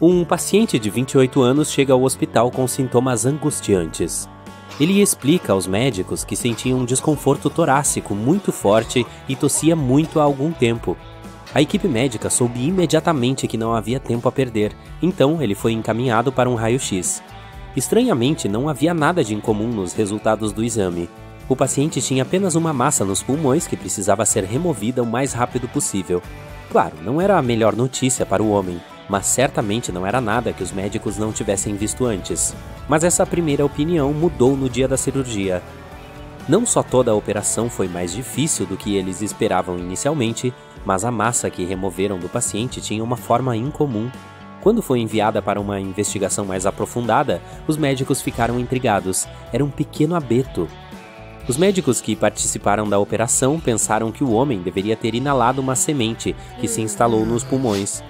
Um paciente de 28 anos chega ao hospital com sintomas angustiantes. Ele explica aos médicos que sentia um desconforto torácico muito forte e tossia muito há algum tempo. A equipe médica soube imediatamente que não havia tempo a perder, então ele foi encaminhado para um raio-x. Estranhamente, não havia nada de incomum nos resultados do exame. O paciente tinha apenas uma massa nos pulmões que precisava ser removida o mais rápido possível. Claro, não era a melhor notícia para o homem, mas certamente não era nada que os médicos não tivessem visto antes. Mas essa primeira opinião mudou no dia da cirurgia. Não só toda a operação foi mais difícil do que eles esperavam inicialmente, mas a massa que removeram do paciente tinha uma forma incomum. Quando foi enviada para uma investigação mais aprofundada, os médicos ficaram intrigados. Era um pequeno abeto. Os médicos que participaram da operação pensaram que o homem deveria ter inalado uma semente que se instalou nos pulmões.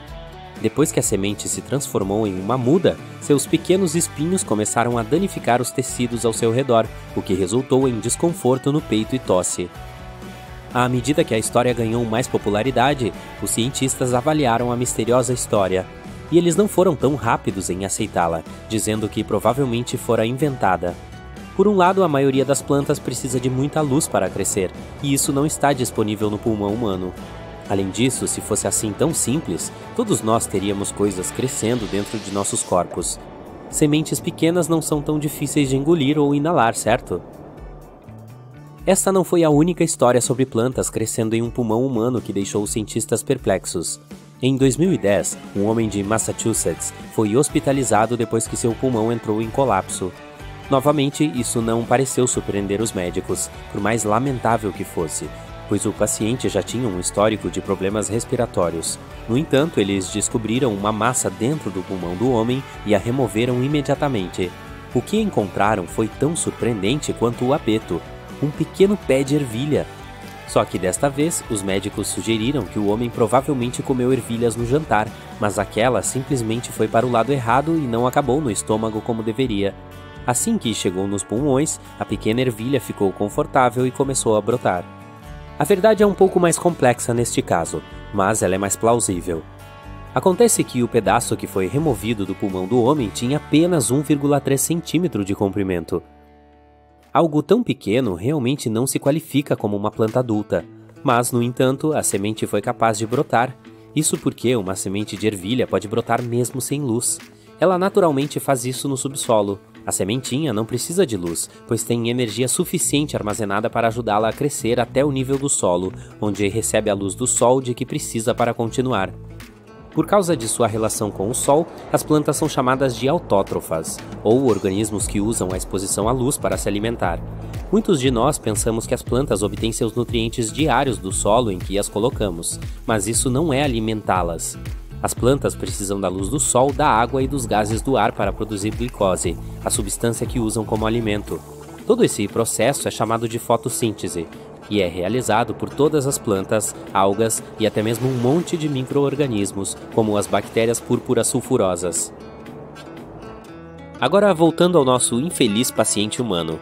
Depois que a semente se transformou em uma muda, seus pequenos espinhos começaram a danificar os tecidos ao seu redor, o que resultou em desconforto no peito e tosse. À medida que a história ganhou mais popularidade, os cientistas avaliaram a misteriosa história. E eles não foram tão rápidos em aceitá-la, dizendo que provavelmente fora inventada. Por um lado, a maioria das plantas precisa de muita luz para crescer, e isso não está disponível no pulmão humano. Além disso, se fosse assim tão simples, todos nós teríamos coisas crescendo dentro de nossos corpos. Sementes pequenas não são tão difíceis de engolir ou inalar, certo? Esta não foi a única história sobre plantas crescendo em um pulmão humano que deixou os cientistas perplexos. Em 2010, um homem de Massachusetts foi hospitalizado depois que seu pulmão entrou em colapso. Novamente, isso não pareceu surpreender os médicos, por mais lamentável que fosse, pois o paciente já tinha um histórico de problemas respiratórios. No entanto, eles descobriram uma massa dentro do pulmão do homem e a removeram imediatamente. O que encontraram foi tão surpreendente quanto o abeto, um pequeno pé de ervilha. Só que desta vez, os médicos sugeriram que o homem provavelmente comeu ervilhas no jantar, mas aquela simplesmente foi para o lado errado e não acabou no estômago como deveria. Assim que chegou nos pulmões, a pequena ervilha ficou confortável e começou a brotar. A verdade é um pouco mais complexa neste caso, mas ela é mais plausível. Acontece que o pedaço que foi removido do pulmão do homem tinha apenas 1,3 centímetro de comprimento. Algo tão pequeno realmente não se qualifica como uma planta adulta, mas, no entanto, a semente foi capaz de brotar. Isso porque uma semente de ervilha pode brotar mesmo sem luz. Ela naturalmente faz isso no subsolo. A sementinha não precisa de luz, pois tem energia suficiente armazenada para ajudá-la a crescer até o nível do solo, onde recebe a luz do sol de que precisa para continuar. Por causa de sua relação com o sol, as plantas são chamadas de autótrofas, ou organismos que usam a exposição à luz para se alimentar. Muitos de nós pensamos que as plantas obtêm seus nutrientes diários do solo em que as colocamos, mas isso não é alimentá-las. As plantas precisam da luz do sol, da água e dos gases do ar para produzir glicose, a substância que usam como alimento. Todo esse processo é chamado de fotossíntese, e é realizado por todas as plantas, algas e até mesmo um monte de micro-organismos, como as bactérias púrpuras sulfurosas. Agora voltando ao nosso infeliz paciente humano.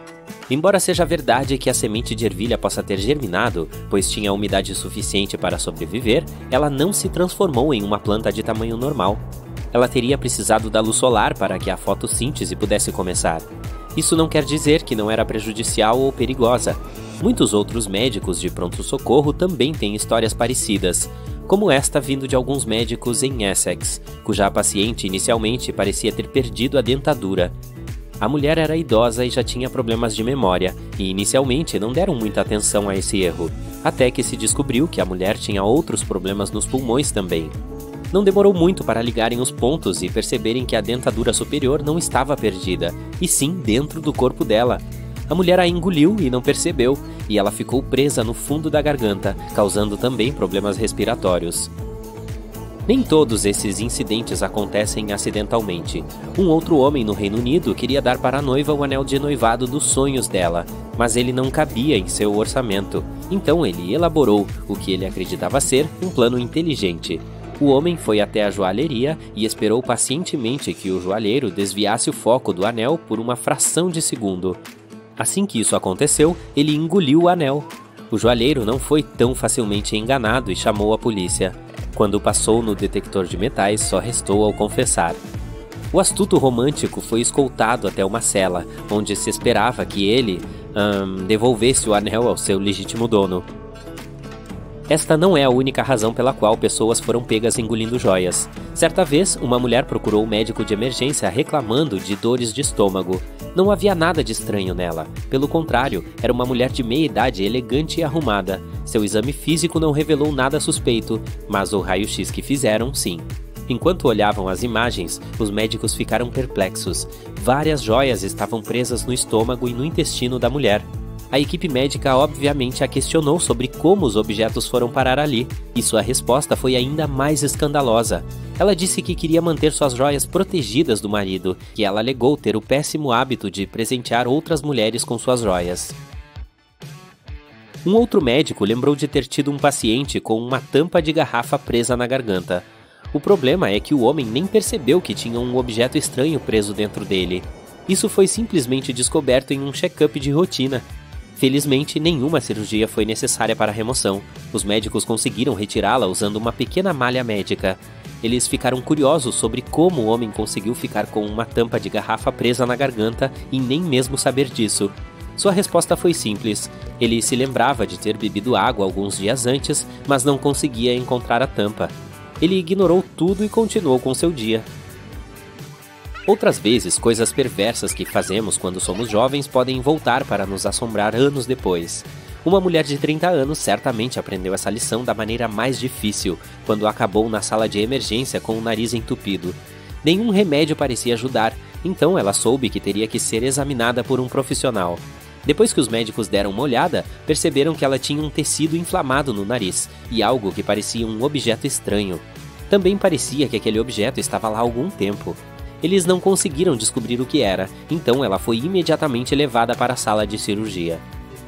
Embora seja verdade que a semente de ervilha possa ter germinado, pois tinha umidade suficiente para sobreviver, ela não se transformou em uma planta de tamanho normal. Ela teria precisado da luz solar para que a fotossíntese pudesse começar. Isso não quer dizer que não era prejudicial ou perigosa. Muitos outros médicos de pronto-socorro também têm histórias parecidas, como esta vindo de alguns médicos em Essex, cuja paciente inicialmente parecia ter perdido a dentadura. A mulher era idosa e já tinha problemas de memória, e inicialmente não deram muita atenção a esse erro, até que se descobriu que a mulher tinha outros problemas nos pulmões também. Não demorou muito para ligarem os pontos e perceberem que a dentadura superior não estava perdida, e sim dentro do corpo dela. A mulher a engoliu e não percebeu, e ela ficou presa no fundo da garganta, causando também problemas respiratórios. Nem todos esses incidentes acontecem acidentalmente. Um outro homem no Reino Unido queria dar para a noiva o anel de noivado dos sonhos dela, mas ele não cabia em seu orçamento, então ele elaborou o que ele acreditava ser um plano inteligente. O homem foi até a joalheria e esperou pacientemente que o joalheiro desviasse o foco do anel por uma fração de segundo. Assim que isso aconteceu, ele engoliu o anel. O joalheiro não foi tão facilmente enganado e chamou a polícia. Quando passou no detector de metais, só restou ao confessar. O astuto romântico foi escoltado até uma cela, onde se esperava que ele devolvesse o anel ao seu legítimo dono. Esta não é a única razão pela qual pessoas foram pegas engolindo joias. Certa vez, uma mulher procurou o médico de emergência reclamando de dores de estômago. Não havia nada de estranho nela. Pelo contrário, era uma mulher de meia idade, elegante e arrumada. Seu exame físico não revelou nada suspeito, mas o raio-x que fizeram, sim. Enquanto olhavam as imagens, os médicos ficaram perplexos. Várias joias estavam presas no estômago e no intestino da mulher. A equipe médica obviamente a questionou sobre como os objetos foram parar ali, e sua resposta foi ainda mais escandalosa. Ela disse que queria manter suas joias protegidas do marido, que ela alegou ter o péssimo hábito de presentear outras mulheres com suas joias. Um outro médico lembrou de ter tido um paciente com uma tampa de garrafa presa na garganta. O problema é que o homem nem percebeu que tinha um objeto estranho preso dentro dele. Isso foi simplesmente descoberto em um check-up de rotina. Felizmente, nenhuma cirurgia foi necessária para a remoção. Os médicos conseguiram retirá-la usando uma pequena malha médica. Eles ficaram curiosos sobre como o homem conseguiu ficar com uma tampa de garrafa presa na garganta e nem mesmo saber disso. Sua resposta foi simples. Ele se lembrava de ter bebido água alguns dias antes, mas não conseguia encontrar a tampa. Ele ignorou tudo e continuou com seu dia. Outras vezes, coisas perversas que fazemos quando somos jovens podem voltar para nos assombrar anos depois. Uma mulher de 30 anos certamente aprendeu essa lição da maneira mais difícil, quando acabou na sala de emergência com o nariz entupido. Nenhum remédio parecia ajudar, então ela soube que teria que ser examinada por um profissional. Depois que os médicos deram uma olhada, perceberam que ela tinha um tecido inflamado no nariz e algo que parecia um objeto estranho. Também parecia que aquele objeto estava lá há algum tempo. Eles não conseguiram descobrir o que era, então ela foi imediatamente levada para a sala de cirurgia.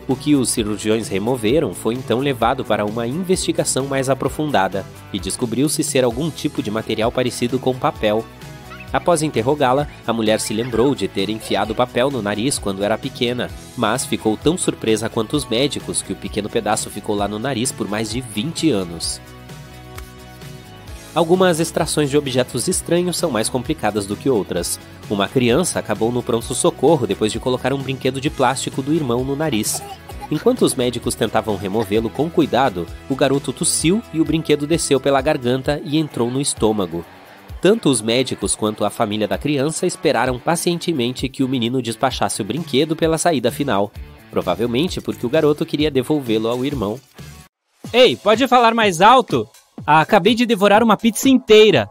O que os cirurgiões removeram foi então levado para uma investigação mais aprofundada, e descobriu-se ser algum tipo de material parecido com papel. Após interrogá-la, a mulher se lembrou de ter enfiado papel no nariz quando era pequena, mas ficou tão surpresa quanto os médicos que o pequeno pedaço ficou lá no nariz por mais de 20 anos. Algumas extrações de objetos estranhos são mais complicadas do que outras. Uma criança acabou no pronto-socorro depois de colocar um brinquedo de plástico do irmão no nariz. Enquanto os médicos tentavam removê-lo com cuidado, o garoto tossiu e o brinquedo desceu pela garganta e entrou no estômago. Tanto os médicos quanto a família da criança esperaram pacientemente que o menino despachasse o brinquedo pela saída final. Provavelmente porque o garoto queria devolvê-lo ao irmão. Ei, pode falar mais alto? Acabei de devorar uma pizza inteira.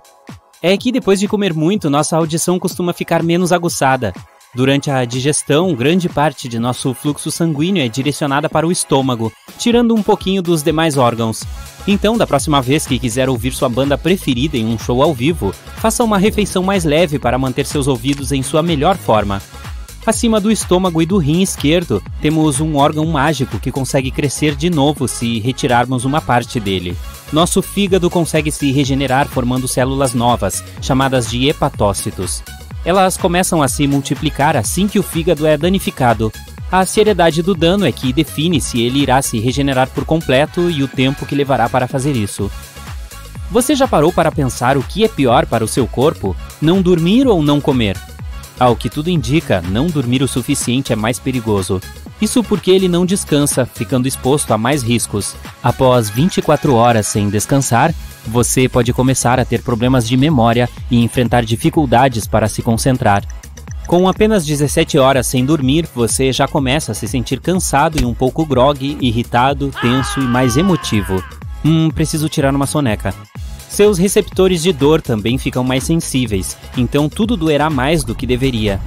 É que depois de comer muito, nossa audição costuma ficar menos aguçada. Durante a digestão, grande parte de nosso fluxo sanguíneo é direcionada para o estômago, tirando um pouquinho dos demais órgãos. Então, da próxima vez que quiser ouvir sua banda preferida em um show ao vivo, faça uma refeição mais leve para manter seus ouvidos em sua melhor forma. Acima do estômago e do rim esquerdo, temos um órgão mágico que consegue crescer de novo se retirarmos uma parte dele. Nosso fígado consegue se regenerar formando células novas, chamadas de hepatócitos. Elas começam a se multiplicar assim que o fígado é danificado. A seriedade do dano é que define se ele irá se regenerar por completo e o tempo que levará para fazer isso. Você já parou para pensar o que é pior para o seu corpo? Não dormir ou não comer? Ao que tudo indica, não dormir o suficiente é mais perigoso. Isso porque ele não descansa, ficando exposto a mais riscos. Após 24 horas sem descansar, você pode começar a ter problemas de memória e enfrentar dificuldades para se concentrar. Com apenas 17 horas sem dormir, você já começa a se sentir cansado e um pouco grogue, irritado, tenso e mais emotivo. Preciso tirar uma soneca. Seus receptores de dor também ficam mais sensíveis, então tudo doerá mais do que deveria.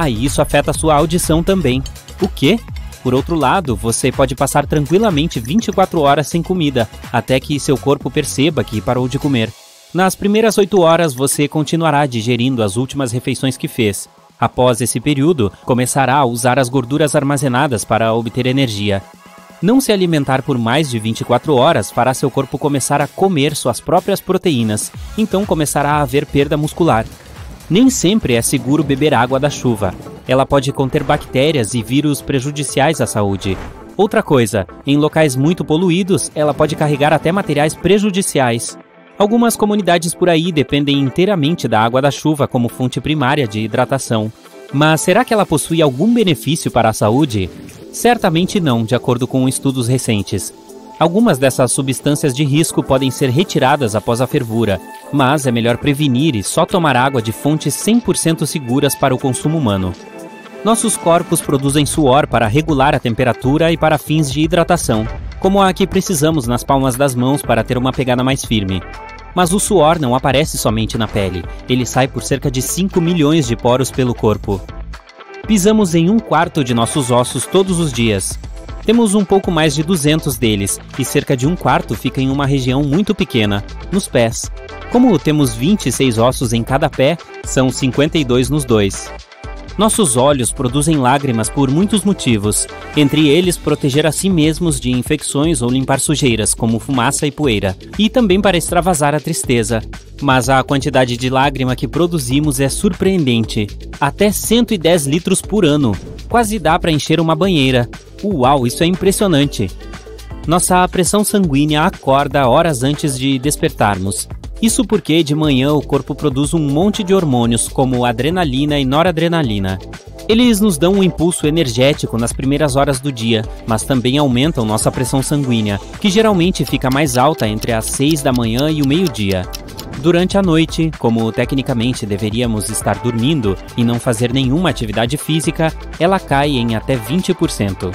E isso afeta sua audição também. O quê? Por outro lado, você pode passar tranquilamente 24 horas sem comida, até que seu corpo perceba que parou de comer. Nas primeiras 8 horas, você continuará digerindo as últimas refeições que fez. Após esse período, começará a usar as gorduras armazenadas para obter energia. Não se alimentar por mais de 24 horas fará seu corpo começar a comer suas próprias proteínas, então começará a haver perda muscular. Nem sempre é seguro beber água da chuva. Ela pode conter bactérias e vírus prejudiciais à saúde. Outra coisa, em locais muito poluídos, ela pode carregar até materiais prejudiciais. Algumas comunidades por aí dependem inteiramente da água da chuva como fonte primária de hidratação. Mas será que ela possui algum benefício para a saúde? Certamente não, de acordo com estudos recentes. Algumas dessas substâncias de risco podem ser retiradas após a fervura, mas é melhor prevenir e só tomar água de fontes 100% seguras para o consumo humano. Nossos corpos produzem suor para regular a temperatura e para fins de hidratação, como a que precisamos nas palmas das mãos para ter uma pegada mais firme. Mas o suor não aparece somente na pele, ele sai por cerca de 5 milhões de poros pelo corpo. Pisamos em 1/4 de nossos ossos todos os dias. Temos um pouco mais de 200 deles, e cerca de 1/4 fica em uma região muito pequena, nos pés. Como temos 26 ossos em cada pé, são 52 nos dois. Nossos olhos produzem lágrimas por muitos motivos, entre eles proteger a si mesmos de infecções ou limpar sujeiras, como fumaça e poeira, e também para extravasar a tristeza. Mas a quantidade de lágrima que produzimos é surpreendente, até 110 litros por ano, quase dá para encher uma banheira. Uau, isso é impressionante! Nossa pressão sanguínea acorda horas antes de despertarmos. Isso porque de manhã o corpo produz um monte de hormônios, como adrenalina e noradrenalina. Eles nos dão um impulso energético nas primeiras horas do dia, mas também aumentam nossa pressão sanguínea, que geralmente fica mais alta entre as 6 da manhã e o meio-dia. Durante a noite, como tecnicamente deveríamos estar dormindo e não fazer nenhuma atividade física, ela cai em até 20%.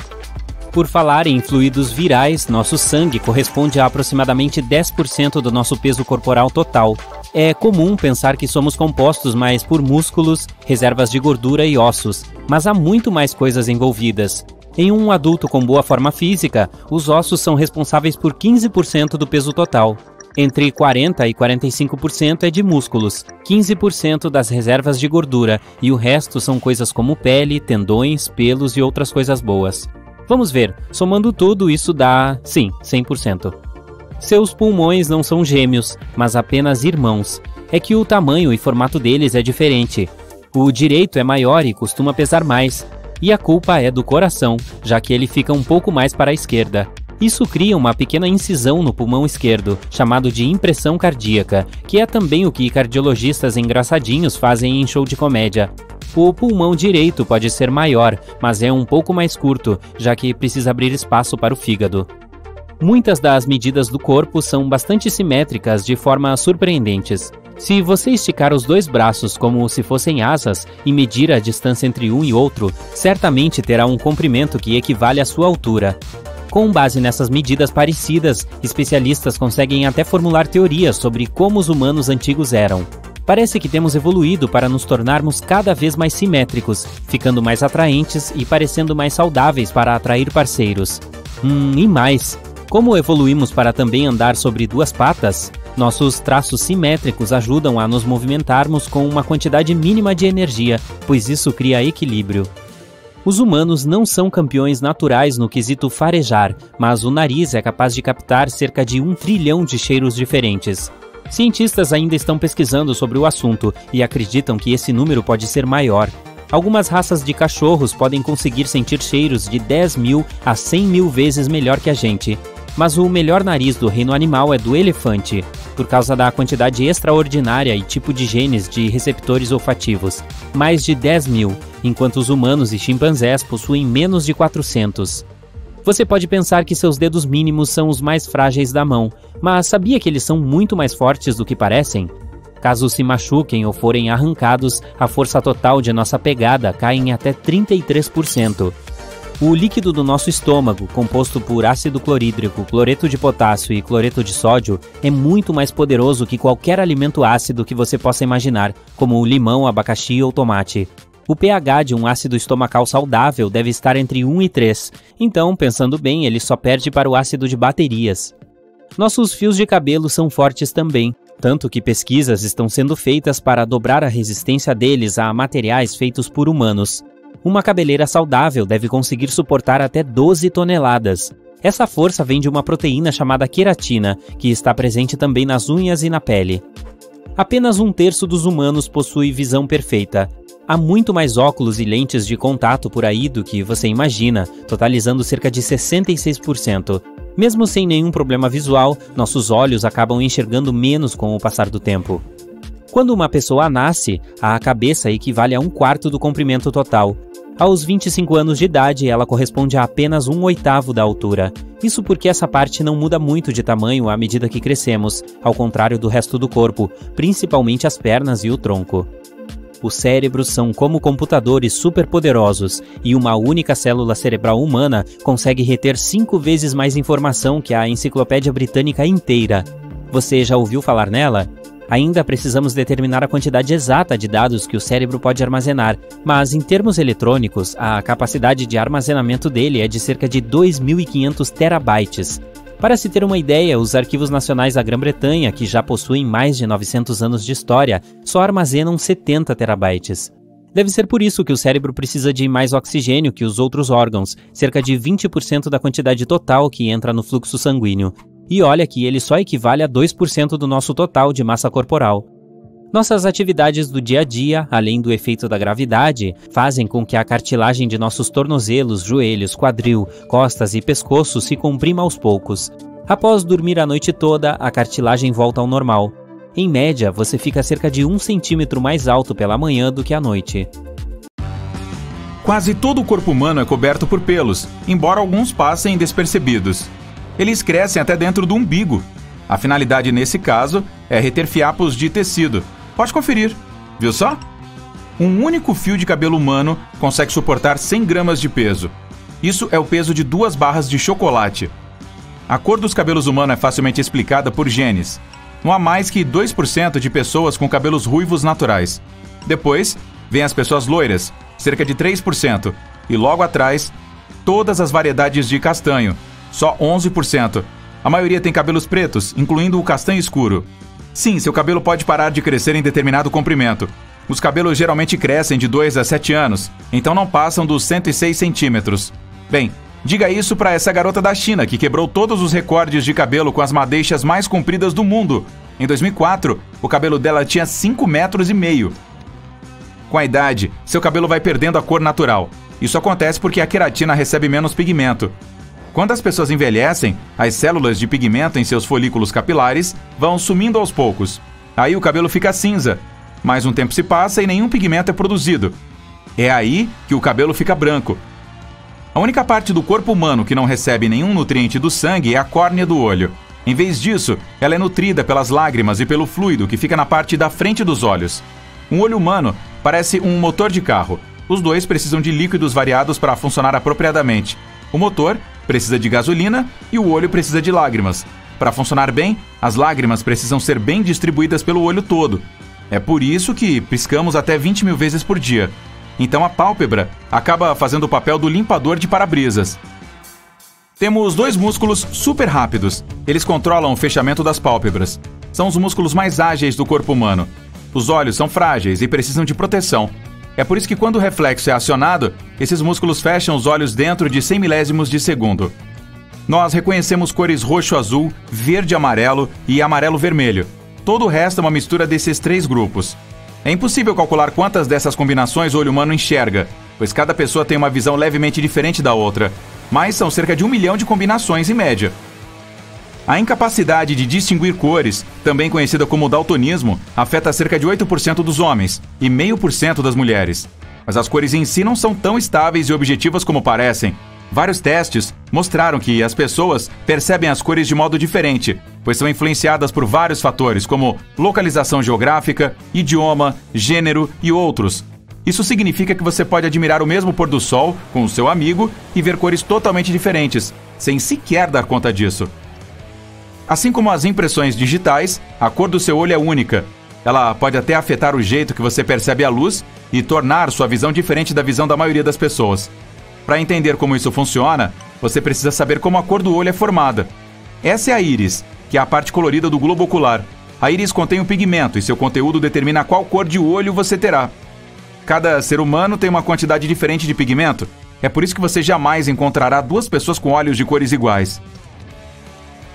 Por falar em fluidos virais, nosso sangue corresponde a aproximadamente 10% do nosso peso corporal total. É comum pensar que somos compostos mais por músculos, reservas de gordura e ossos, mas há muito mais coisas envolvidas. Em um adulto com boa forma física, os ossos são responsáveis por 15% do peso total. Entre 40% e 45% é de músculos, 15% das reservas de gordura e o resto são coisas como pele, tendões, pelos e outras coisas boas. Vamos ver, somando tudo isso dá, sim, 100%. Seus pulmões não são gêmeos, mas apenas irmãos. É que o tamanho e formato deles é diferente. O direito é maior e costuma pesar mais. E a culpa é do coração, já que ele fica um pouco mais para a esquerda. Isso cria uma pequena incisão no pulmão esquerdo, chamado de impressão cardíaca, que é também o que cardiologistas engraçadinhos fazem em show de comédia. O pulmão direito pode ser maior, mas é um pouco mais curto, já que precisa abrir espaço para o fígado. Muitas das medidas do corpo são bastante simétricas de forma surpreendentes. Se você esticar os dois braços como se fossem asas e medir a distância entre um e outro, certamente terá um comprimento que equivale à sua altura. Com base nessas medidas parecidas, especialistas conseguem até formular teorias sobre como os humanos antigos eram. Parece que temos evoluído para nos tornarmos cada vez mais simétricos, ficando mais atraentes e parecendo mais saudáveis para atrair parceiros. E mais, como evoluímos para também andar sobre duas patas? Nossos traços simétricos ajudam a nos movimentarmos com uma quantidade mínima de energia, pois isso cria equilíbrio. Os humanos não são campeões naturais no quesito farejar, mas o nariz é capaz de captar cerca de 1 trilhão de cheiros diferentes. Cientistas ainda estão pesquisando sobre o assunto e acreditam que esse número pode ser maior. Algumas raças de cachorros podem conseguir sentir cheiros de 10.000 a 100.000 vezes melhor que a gente. Mas o melhor nariz do reino animal é do elefante, por causa da quantidade extraordinária e tipo de genes de receptores olfativos, mais de 10.000, enquanto os humanos e chimpanzés possuem menos de 400. Você pode pensar que seus dedos mínimos são os mais frágeis da mão, mas sabia que eles são muito mais fortes do que parecem? Caso se machuquem ou forem arrancados, a força total de nossa pegada cai em até 33%. O líquido do nosso estômago, composto por ácido clorídrico, cloreto de potássio e cloreto de sódio, é muito mais poderoso que qualquer alimento ácido que você possa imaginar, como o limão, abacaxi ou tomate. O pH de um ácido estomacal saudável deve estar entre 1 e 3, então, pensando bem, ele só perde para o ácido de baterias. Nossos fios de cabelo são fortes também, tanto que pesquisas estão sendo feitas para dobrar a resistência deles a materiais feitos por humanos. Uma cabeleira saudável deve conseguir suportar até 12 toneladas. Essa força vem de uma proteína chamada queratina, que está presente também nas unhas e na pele. Apenas 1/3 dos humanos possui visão perfeita. Há muito mais óculos e lentes de contato por aí do que você imagina, totalizando cerca de 66%. Mesmo sem nenhum problema visual, nossos olhos acabam enxergando menos com o passar do tempo. Quando uma pessoa nasce, a cabeça equivale a 1/4 do comprimento total. Aos 25 anos de idade, ela corresponde a apenas 1/8 da altura. Isso porque essa parte não muda muito de tamanho à medida que crescemos, ao contrário do resto do corpo, principalmente as pernas e o tronco. Os cérebros são como computadores superpoderosos, e uma única célula cerebral humana consegue reter 5 vezes mais informação que a Enciclopédia Britânica inteira. Você já ouviu falar nela? Ainda precisamos determinar a quantidade exata de dados que o cérebro pode armazenar, mas em termos eletrônicos, a capacidade de armazenamento dele é de cerca de 2.500 terabytes. Para se ter uma ideia, os arquivos nacionais da Grã-Bretanha, que já possuem mais de 900 anos de história, só armazenam 70 terabytes. Deve ser por isso que o cérebro precisa de mais oxigênio que os outros órgãos, cerca de 20% da quantidade total que entra no fluxo sanguíneo. E olha que ele só equivale a 2% do nosso total de massa corporal. Nossas atividades do dia a dia, além do efeito da gravidade, fazem com que a cartilagem de nossos tornozelos, joelhos, quadril, costas e pescoço se comprima aos poucos. Após dormir a noite toda, a cartilagem volta ao normal. Em média, você fica cerca de 1 centímetro mais alto pela manhã do que à noite. Quase todo o corpo humano é coberto por pelos, embora alguns passem despercebidos. Eles crescem até dentro do umbigo. A finalidade nesse caso é reter fiapos de tecido. Pode conferir, viu só? Um único fio de cabelo humano consegue suportar 100 gramas de peso. Isso é o peso de 2 barras de chocolate. A cor dos cabelos humanos é facilmente explicada por genes. Não há mais que 2% de pessoas com cabelos ruivos naturais. Depois, vem as pessoas loiras, cerca de 3%. E logo atrás, todas as variedades de castanho, só 11%. A maioria tem cabelos pretos, incluindo o castanho escuro. Sim, seu cabelo pode parar de crescer em determinado comprimento. Os cabelos geralmente crescem de 2 a 7 anos, então não passam dos 106 centímetros. Bem, diga isso para essa garota da China que quebrou todos os recordes de cabelo com as madeixas mais compridas do mundo. Em 2004, o cabelo dela tinha 5,5 metros. Com a idade, seu cabelo vai perdendo a cor natural. Isso acontece porque a queratina recebe menos pigmento. Quando as pessoas envelhecem, as células de pigmento em seus folículos capilares vão sumindo aos poucos. Aí o cabelo fica cinza. Mais um tempo se passa e nenhum pigmento é produzido. É aí que o cabelo fica branco. A única parte do corpo humano que não recebe nenhum nutriente do sangue é a córnea do olho. Em vez disso, ela é nutrida pelas lágrimas e pelo fluido que fica na parte da frente dos olhos. Um olho humano parece um motor de carro. Os dois precisam de líquidos variados para funcionar apropriadamente. O motor precisa de gasolina e o olho precisa de lágrimas. Para funcionar bem, as lágrimas precisam ser bem distribuídas pelo olho todo. É por isso que piscamos até 20.000 vezes por dia. Então a pálpebra acaba fazendo o papel do limpador de para-brisas. Temos 2 músculos super rápidos. Eles controlam o fechamento das pálpebras. São os músculos mais ágeis do corpo humano. Os olhos são frágeis e precisam de proteção. É por isso que quando o reflexo é acionado, esses músculos fecham os olhos dentro de 100 milésimos de segundo. Nós reconhecemos cores roxo-azul, verde-amarelo e amarelo-vermelho. Todo o resto é uma mistura desses 3 grupos. É impossível calcular quantas dessas combinações o olho humano enxerga, pois cada pessoa tem uma visão levemente diferente da outra, mas são cerca de 1 milhão de combinações em média. A incapacidade de distinguir cores, também conhecida como daltonismo, afeta cerca de 8% dos homens e 0,5% das mulheres. Mas as cores em si não são tão estáveis e objetivas como parecem. Vários testes mostraram que as pessoas percebem as cores de modo diferente, pois são influenciadas por vários fatores, como localização geográfica, idioma, gênero e outros. Isso significa que você pode admirar o mesmo pôr do sol com o seu amigo e ver cores totalmente diferentes, sem sequer dar conta disso. Assim como as impressões digitais, a cor do seu olho é única. Ela pode até afetar o jeito que você percebe a luz e tornar sua visão diferente da visão da maioria das pessoas. Para entender como isso funciona, você precisa saber como a cor do olho é formada. Essa é a íris, que é a parte colorida do globo ocular. A íris contém um pigmento e seu conteúdo determina qual cor de olho você terá. Cada ser humano tem uma quantidade diferente de pigmento. É por isso que você jamais encontrará 2 pessoas com olhos de cores iguais.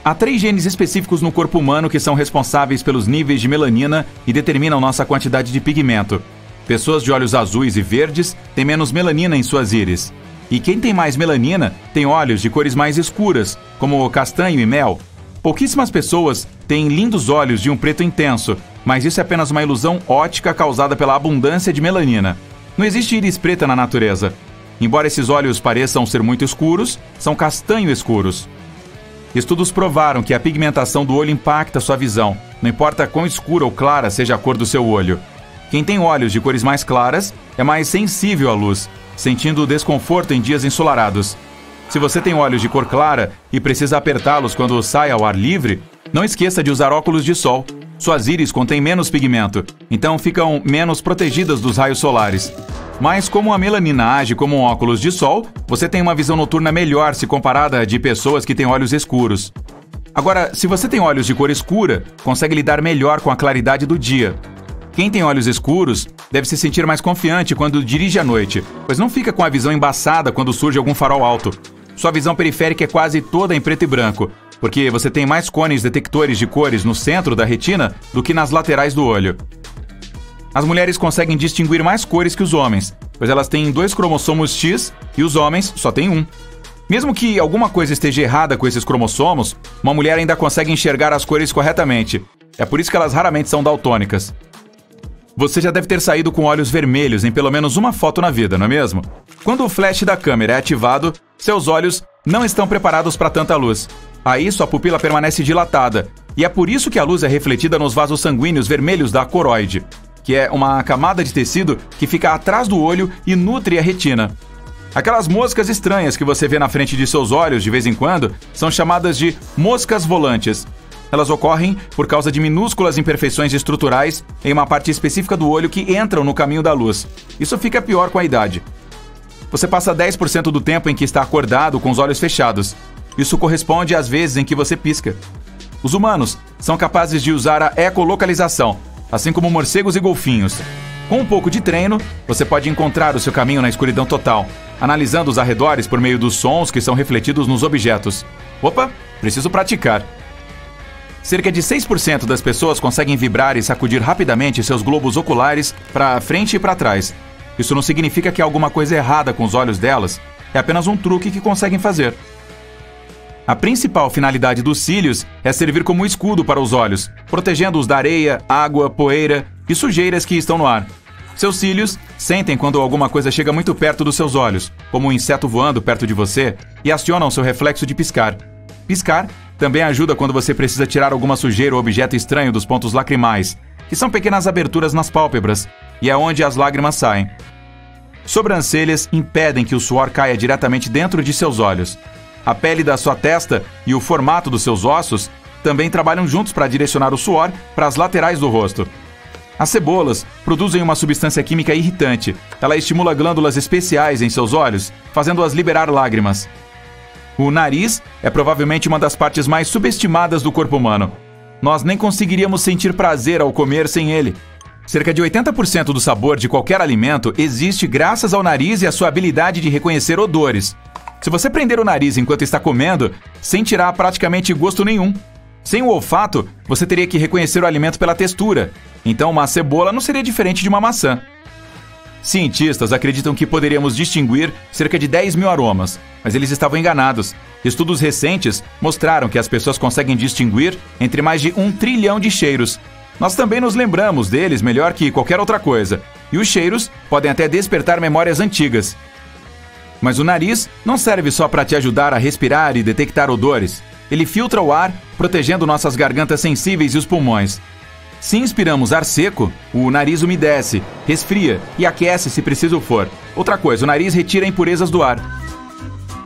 Há 3 genes específicos no corpo humano que são responsáveis pelos níveis de melanina e determinam nossa quantidade de pigmento. Pessoas de olhos azuis e verdes têm menos melanina em suas íris. E quem tem mais melanina tem olhos de cores mais escuras, como castanho e mel. Pouquíssimas pessoas têm lindos olhos de um preto intenso, mas isso é apenas uma ilusão óptica causada pela abundância de melanina. Não existe íris preta na natureza. Embora esses olhos pareçam ser muito escuros, são castanho escuros. Estudos provaram que a pigmentação do olho impacta sua visão, não importa quão escura ou clara seja a cor do seu olho. Quem tem olhos de cores mais claras é mais sensível à luz, sentindo desconforto em dias ensolarados. Se você tem olhos de cor clara e precisa apertá-los quando sai ao ar livre, não esqueça de usar óculos de sol. Suas íris contêm menos pigmento, então ficam menos protegidas dos raios solares. Mas como a melanina age como um óculos de sol, você tem uma visão noturna melhor se comparada a de pessoas que têm olhos escuros. Agora, se você tem olhos de cor escura, consegue lidar melhor com a claridade do dia. Quem tem olhos escuros deve se sentir mais confiante quando dirige à noite, pois não fica com a visão embaçada quando surge algum farol alto. Sua visão periférica é quase toda em preto e branco, porque você tem mais cones detectores de cores no centro da retina do que nas laterais do olho. As mulheres conseguem distinguir mais cores que os homens, pois elas têm 2 cromossomos X e os homens só têm 1. Mesmo que alguma coisa esteja errada com esses cromossomos, uma mulher ainda consegue enxergar as cores corretamente. É por isso que elas raramente são daltônicas. Você já deve ter saído com olhos vermelhos em pelo menos uma foto na vida, não é mesmo? Quando o flash da câmera é ativado, seus olhos não estão preparados para tanta luz. Aí sua pupila permanece dilatada, e é por isso que a luz é refletida nos vasos sanguíneos vermelhos da coroide, que é uma camada de tecido que fica atrás do olho e nutre a retina. Aquelas moscas estranhas que você vê na frente de seus olhos de vez em quando são chamadas de moscas volantes. Elas ocorrem por causa de minúsculas imperfeições estruturais em uma parte específica do olho que entram no caminho da luz. Isso fica pior com a idade. Você passa 10% do tempo em que está acordado com os olhos fechados. Isso corresponde às vezes em que você pisca. Os humanos são capazes de usar a ecolocalização, assim como morcegos e golfinhos. Com um pouco de treino, você pode encontrar o seu caminho na escuridão total, analisando os arredores por meio dos sons que são refletidos nos objetos. Opa, preciso praticar. Cerca de 6% das pessoas conseguem vibrar e sacudir rapidamente seus globos oculares para frente e para trás. Isso não significa que há alguma coisa errada com os olhos delas, é apenas um truque que conseguem fazer. A principal finalidade dos cílios é servir como escudo para os olhos, protegendo-os da areia, água, poeira e sujeiras que estão no ar. Seus cílios sentem quando alguma coisa chega muito perto dos seus olhos, como um inseto voando perto de você, e acionam seu reflexo de piscar. Piscar também ajuda quando você precisa tirar alguma sujeira ou objeto estranho dos pontos lacrimais, que são pequenas aberturas nas pálpebras, e é onde as lágrimas saem. Sobrancelhas impedem que o suor caia diretamente dentro de seus olhos. A pele da sua testa e o formato dos seus ossos também trabalham juntos para direcionar o suor para as laterais do rosto. As cebolas produzem uma substância química irritante. Ela estimula glândulas especiais em seus olhos, fazendo-as liberar lágrimas. O nariz é provavelmente uma das partes mais subestimadas do corpo humano. Nós nem conseguiríamos sentir prazer ao comer sem ele. Cerca de 80% do sabor de qualquer alimento existe graças ao nariz e à sua habilidade de reconhecer odores. Se você prender o nariz enquanto está comendo, sentirá praticamente gosto nenhum. Sem o olfato, você teria que reconhecer o alimento pela textura. Então uma cebola não seria diferente de uma maçã. Cientistas acreditam que poderíamos distinguir cerca de 10 mil aromas, mas eles estavam enganados. Estudos recentes mostraram que as pessoas conseguem distinguir entre mais de 1 trilhão de cheiros. Nós também nos lembramos deles melhor que qualquer outra coisa, e os cheiros podem até despertar memórias antigas. Mas o nariz não serve só para te ajudar a respirar e detectar odores. Ele filtra o ar, protegendo nossas gargantas sensíveis e os pulmões. Se inspiramos ar seco, o nariz umedece, resfria e aquece se preciso for. Outra coisa, o nariz retira impurezas do ar.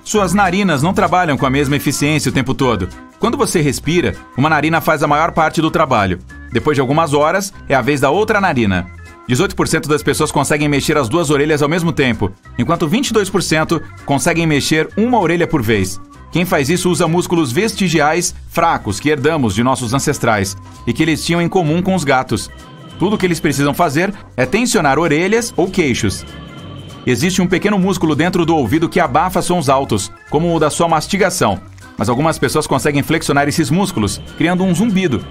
Suas narinas não trabalham com a mesma eficiência o tempo todo. Quando você respira, uma narina faz a maior parte do trabalho. Depois de algumas horas, é a vez da outra narina. 18% das pessoas conseguem mexer as 2 orelhas ao mesmo tempo, enquanto 22% conseguem mexer uma orelha por vez. Quem faz isso usa músculos vestigiais fracos que herdamos de nossos ancestrais e que eles tinham em comum com os gatos. Tudo o que eles precisam fazer é tensionar orelhas ou queixos. Existe um pequeno músculo dentro do ouvido que abafa sons altos, como o da sua mastigação, mas algumas pessoas conseguem flexionar esses músculos, criando um zumbido.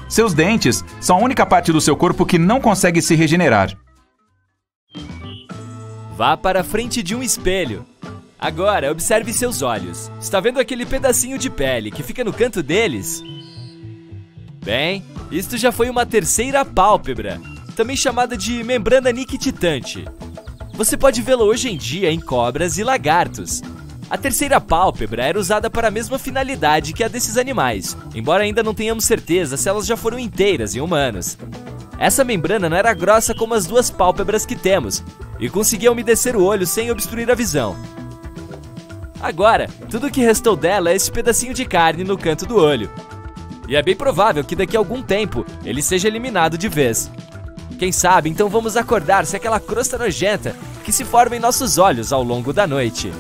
Seus dentes são a única parte do seu corpo que não consegue se regenerar. Vá para a frente de um espelho. Agora, observe seus olhos. Está vendo aquele pedacinho de pele que fica no canto deles? Bem, isto já foi uma terceira pálpebra, também chamada de membrana nictitante. Você pode vê-la hoje em dia em cobras e lagartos. A terceira pálpebra era usada para a mesma finalidade que a desses animais, embora ainda não tenhamos certeza se elas já foram inteiras em humanos. Essa membrana não era grossa como as duas pálpebras que temos e conseguia umedecer o olho sem obstruir a visão. Agora, tudo o que restou dela é esse pedacinho de carne no canto do olho. E é bem provável que daqui a algum tempo ele seja eliminado de vez. Quem sabe, então vamos acordar-se aquela crosta nojenta que se forma em nossos olhos ao longo da noite.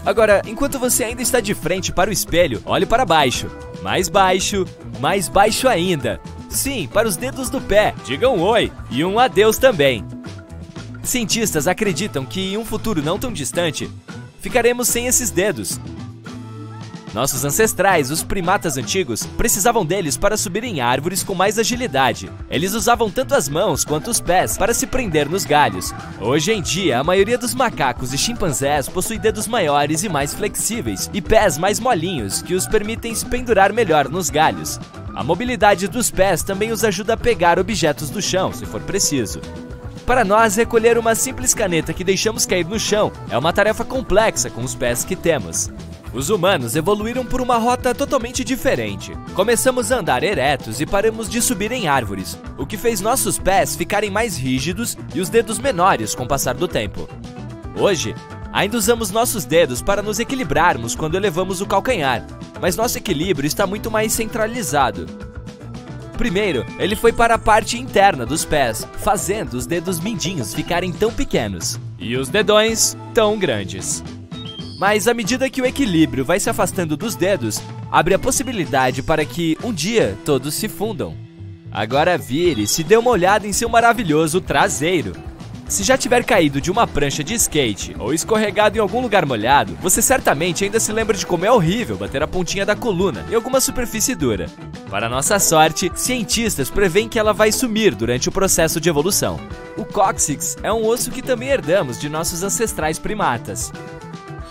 Agora, enquanto você ainda está de frente para o espelho, olhe para baixo. Mais baixo ainda. Sim, para os dedos do pé. Diga um oi e um adeus também. Cientistas acreditam que em um futuro não tão distante, ficaremos sem esses dedos. Nossos ancestrais, os primatas antigos, precisavam deles para subir em árvores com mais agilidade. Eles usavam tanto as mãos quanto os pés para se prender nos galhos. Hoje em dia, a maioria dos macacos e chimpanzés possui dedos maiores e mais flexíveis, e pés mais molinhos, que os permitem se pendurar melhor nos galhos. A mobilidade dos pés também os ajuda a pegar objetos do chão, se for preciso. Para nós, recolher uma simples caneta que deixamos cair no chão é uma tarefa complexa com os pés que temos. Os humanos evoluíram por uma rota totalmente diferente. Começamos a andar eretos e paramos de subir em árvores, o que fez nossos pés ficarem mais rígidos e os dedos menores com o passar do tempo. Hoje, ainda usamos nossos dedos para nos equilibrarmos quando elevamos o calcanhar, mas nosso equilíbrio está muito mais centralizado. Primeiro, ele foi para a parte interna dos pés, fazendo os dedos mindinhos ficarem tão pequenos e os dedões tão grandes. Mas à medida que o equilíbrio vai se afastando dos dedos, abre a possibilidade para que, um dia, todos se fundam. Agora vire e se dê uma olhada em seu maravilhoso traseiro. Se já tiver caído de uma prancha de skate ou escorregado em algum lugar molhado, você certamente ainda se lembra de como é horrível bater a pontinha da coluna em alguma superfície dura. Para nossa sorte, cientistas preveem que ela vai sumir durante o processo de evolução. O cóccix é um osso que também herdamos de nossos ancestrais primatas.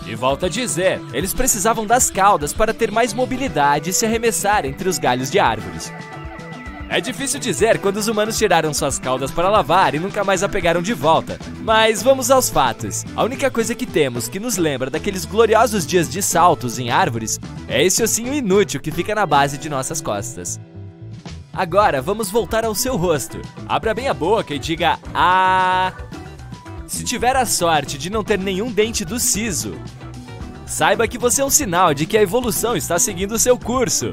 E volto a dizer, eles precisavam das caudas para ter mais mobilidade e se arremessar entre os galhos de árvores. É difícil dizer quando os humanos tiraram suas caudas para lavar e nunca mais a pegaram de volta. Mas vamos aos fatos. A única coisa que temos que nos lembra daqueles gloriosos dias de saltos em árvores é esse ossinho inútil que fica na base de nossas costas. Agora vamos voltar ao seu rosto. Abra bem a boca e diga "Ah". Se tiver a sorte de não ter nenhum dente do siso, saiba que você é um sinal de que a evolução está seguindo o seu curso.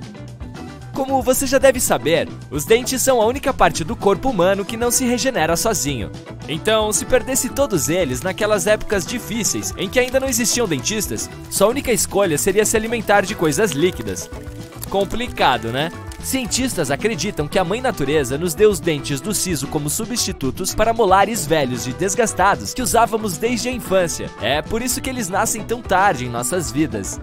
Como você já deve saber, os dentes são a única parte do corpo humano que não se regenera sozinho. Então, se perdesse todos eles naquelas épocas difíceis em que ainda não existiam dentistas, sua única escolha seria se alimentar de coisas líquidas. Complicado, né? Cientistas acreditam que a mãe natureza nos deu os dentes do siso como substitutos para molares velhos e desgastados que usávamos desde a infância. É por isso que eles nascem tão tarde em nossas vidas.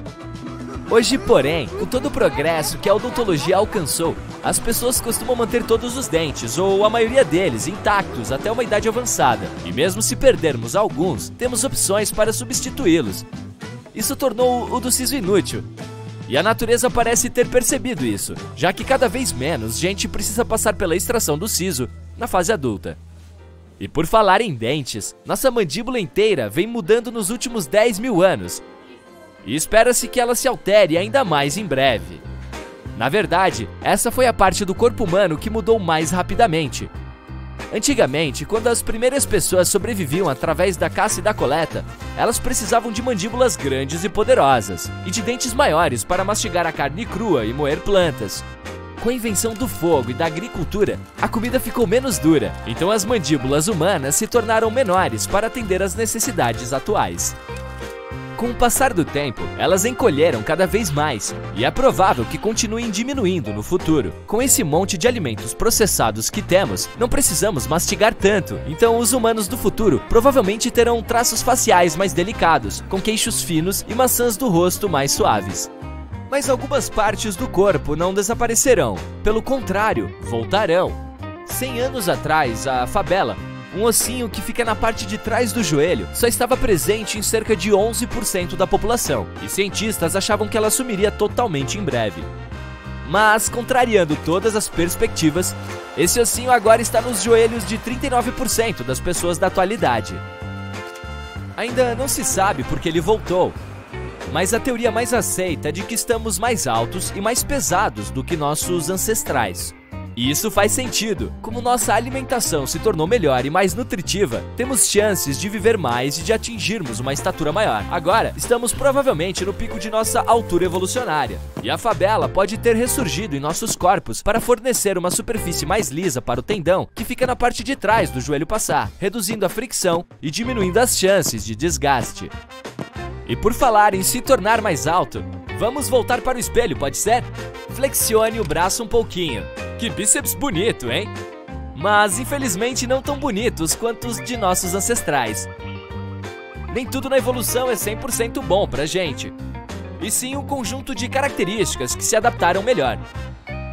Hoje, porém, com todo o progresso que a odontologia alcançou, as pessoas costumam manter todos os dentes, ou a maioria deles, intactos até uma idade avançada. E mesmo se perdermos alguns, temos opções para substituí-los. Isso tornou o do siso inútil. E a natureza parece ter percebido isso, já que cada vez menos gente precisa passar pela extração do siso na fase adulta. E por falar em dentes, nossa mandíbula inteira vem mudando nos últimos 10.000 anos. E espera-se que ela se altere ainda mais em breve. Na verdade, essa foi a parte do corpo humano que mudou mais rapidamente. Antigamente, quando as primeiras pessoas sobreviviam através da caça e da coleta, elas precisavam de mandíbulas grandes e poderosas, e de dentes maiores para mastigar a carne crua e moer plantas. Com a invenção do fogo e da agricultura, a comida ficou menos dura, então as mandíbulas humanas se tornaram menores para atender às necessidades atuais. Com o passar do tempo, elas encolheram cada vez mais, e é provável que continuem diminuindo no futuro. Com esse monte de alimentos processados que temos, não precisamos mastigar tanto, então os humanos do futuro provavelmente terão traços faciais mais delicados, com queixos finos e maçãs do rosto mais suaves. Mas algumas partes do corpo não desaparecerão, pelo contrário, voltarão. 100 anos atrás, a favela um ossinho que fica na parte de trás do joelho, só estava presente em cerca de 11% da população, e cientistas achavam que ela sumiria totalmente em breve. Mas, contrariando todas as perspectivas, esse ossinho agora está nos joelhos de 39% das pessoas da atualidade. Ainda não se sabe por que ele voltou, mas a teoria mais aceita é de que estamos mais altos e mais pesados do que nossos ancestrais. E isso faz sentido. Como nossa alimentação se tornou melhor e mais nutritiva, temos chances de viver mais e de atingirmos uma estatura maior. Agora, estamos provavelmente no pico de nossa altura evolucionária. E a fabela pode ter ressurgido em nossos corpos para fornecer uma superfície mais lisa para o tendão que fica na parte de trás do joelho passar, reduzindo a fricção e diminuindo as chances de desgaste. E por falar em se tornar mais alto, vamos voltar para o espelho, pode ser? Flexione o braço um pouquinho. Que bíceps bonito, hein? Mas infelizmente não tão bonitos quanto os de nossos ancestrais. Nem tudo na evolução é 100% bom pra gente, e sim um conjunto de características que se adaptaram melhor.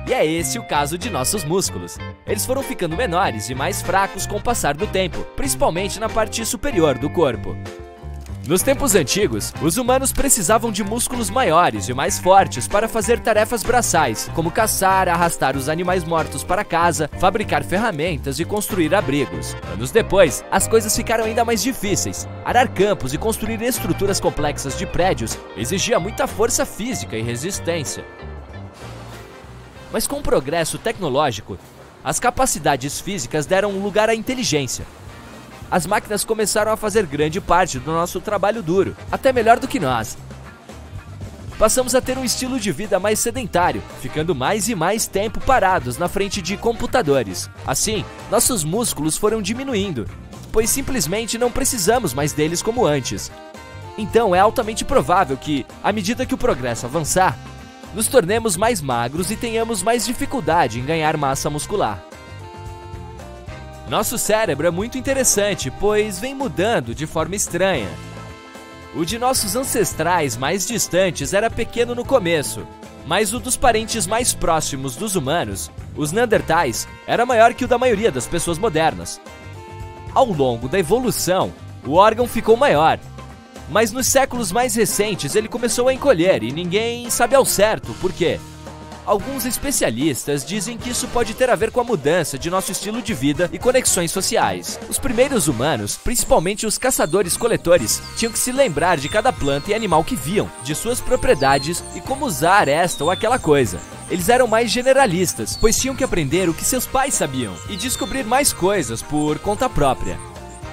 E é esse o caso de nossos músculos. Eles foram ficando menores e mais fracos com o passar do tempo, principalmente na parte superior do corpo. Nos tempos antigos, os humanos precisavam de músculos maiores e mais fortes para fazer tarefas braçais, como caçar, arrastar os animais mortos para casa, fabricar ferramentas e construir abrigos. Anos depois, as coisas ficaram ainda mais difíceis. Arar campos e construir estruturas complexas de prédios exigia muita força física e resistência. Mas com o progresso tecnológico, as capacidades físicas deram lugar à inteligência. As máquinas começaram a fazer grande parte do nosso trabalho duro, até melhor do que nós. Passamos a ter um estilo de vida mais sedentário, ficando mais e mais tempo parados na frente de computadores. Assim, nossos músculos foram diminuindo, pois simplesmente não precisamos mais deles como antes. Então é altamente provável que, à medida que o progresso avançar, nos tornemos mais magros e tenhamos mais dificuldade em ganhar massa muscular. Nosso cérebro é muito interessante, pois vem mudando de forma estranha. O de nossos ancestrais mais distantes era pequeno no começo, mas o dos parentes mais próximos dos humanos, os Neandertais, era maior que o da maioria das pessoas modernas. Ao longo da evolução, o órgão ficou maior, mas nos séculos mais recentes ele começou a encolher e ninguém sabe ao certo por quê. Alguns especialistas dizem que isso pode ter a ver com a mudança de nosso estilo de vida e conexões sociais. Os primeiros humanos, principalmente os caçadores-coletores, tinham que se lembrar de cada planta e animal que viam, de suas propriedades e como usar esta ou aquela coisa. Eles eram mais generalistas, pois tinham que aprender o que seus pais sabiam e descobrir mais coisas por conta própria.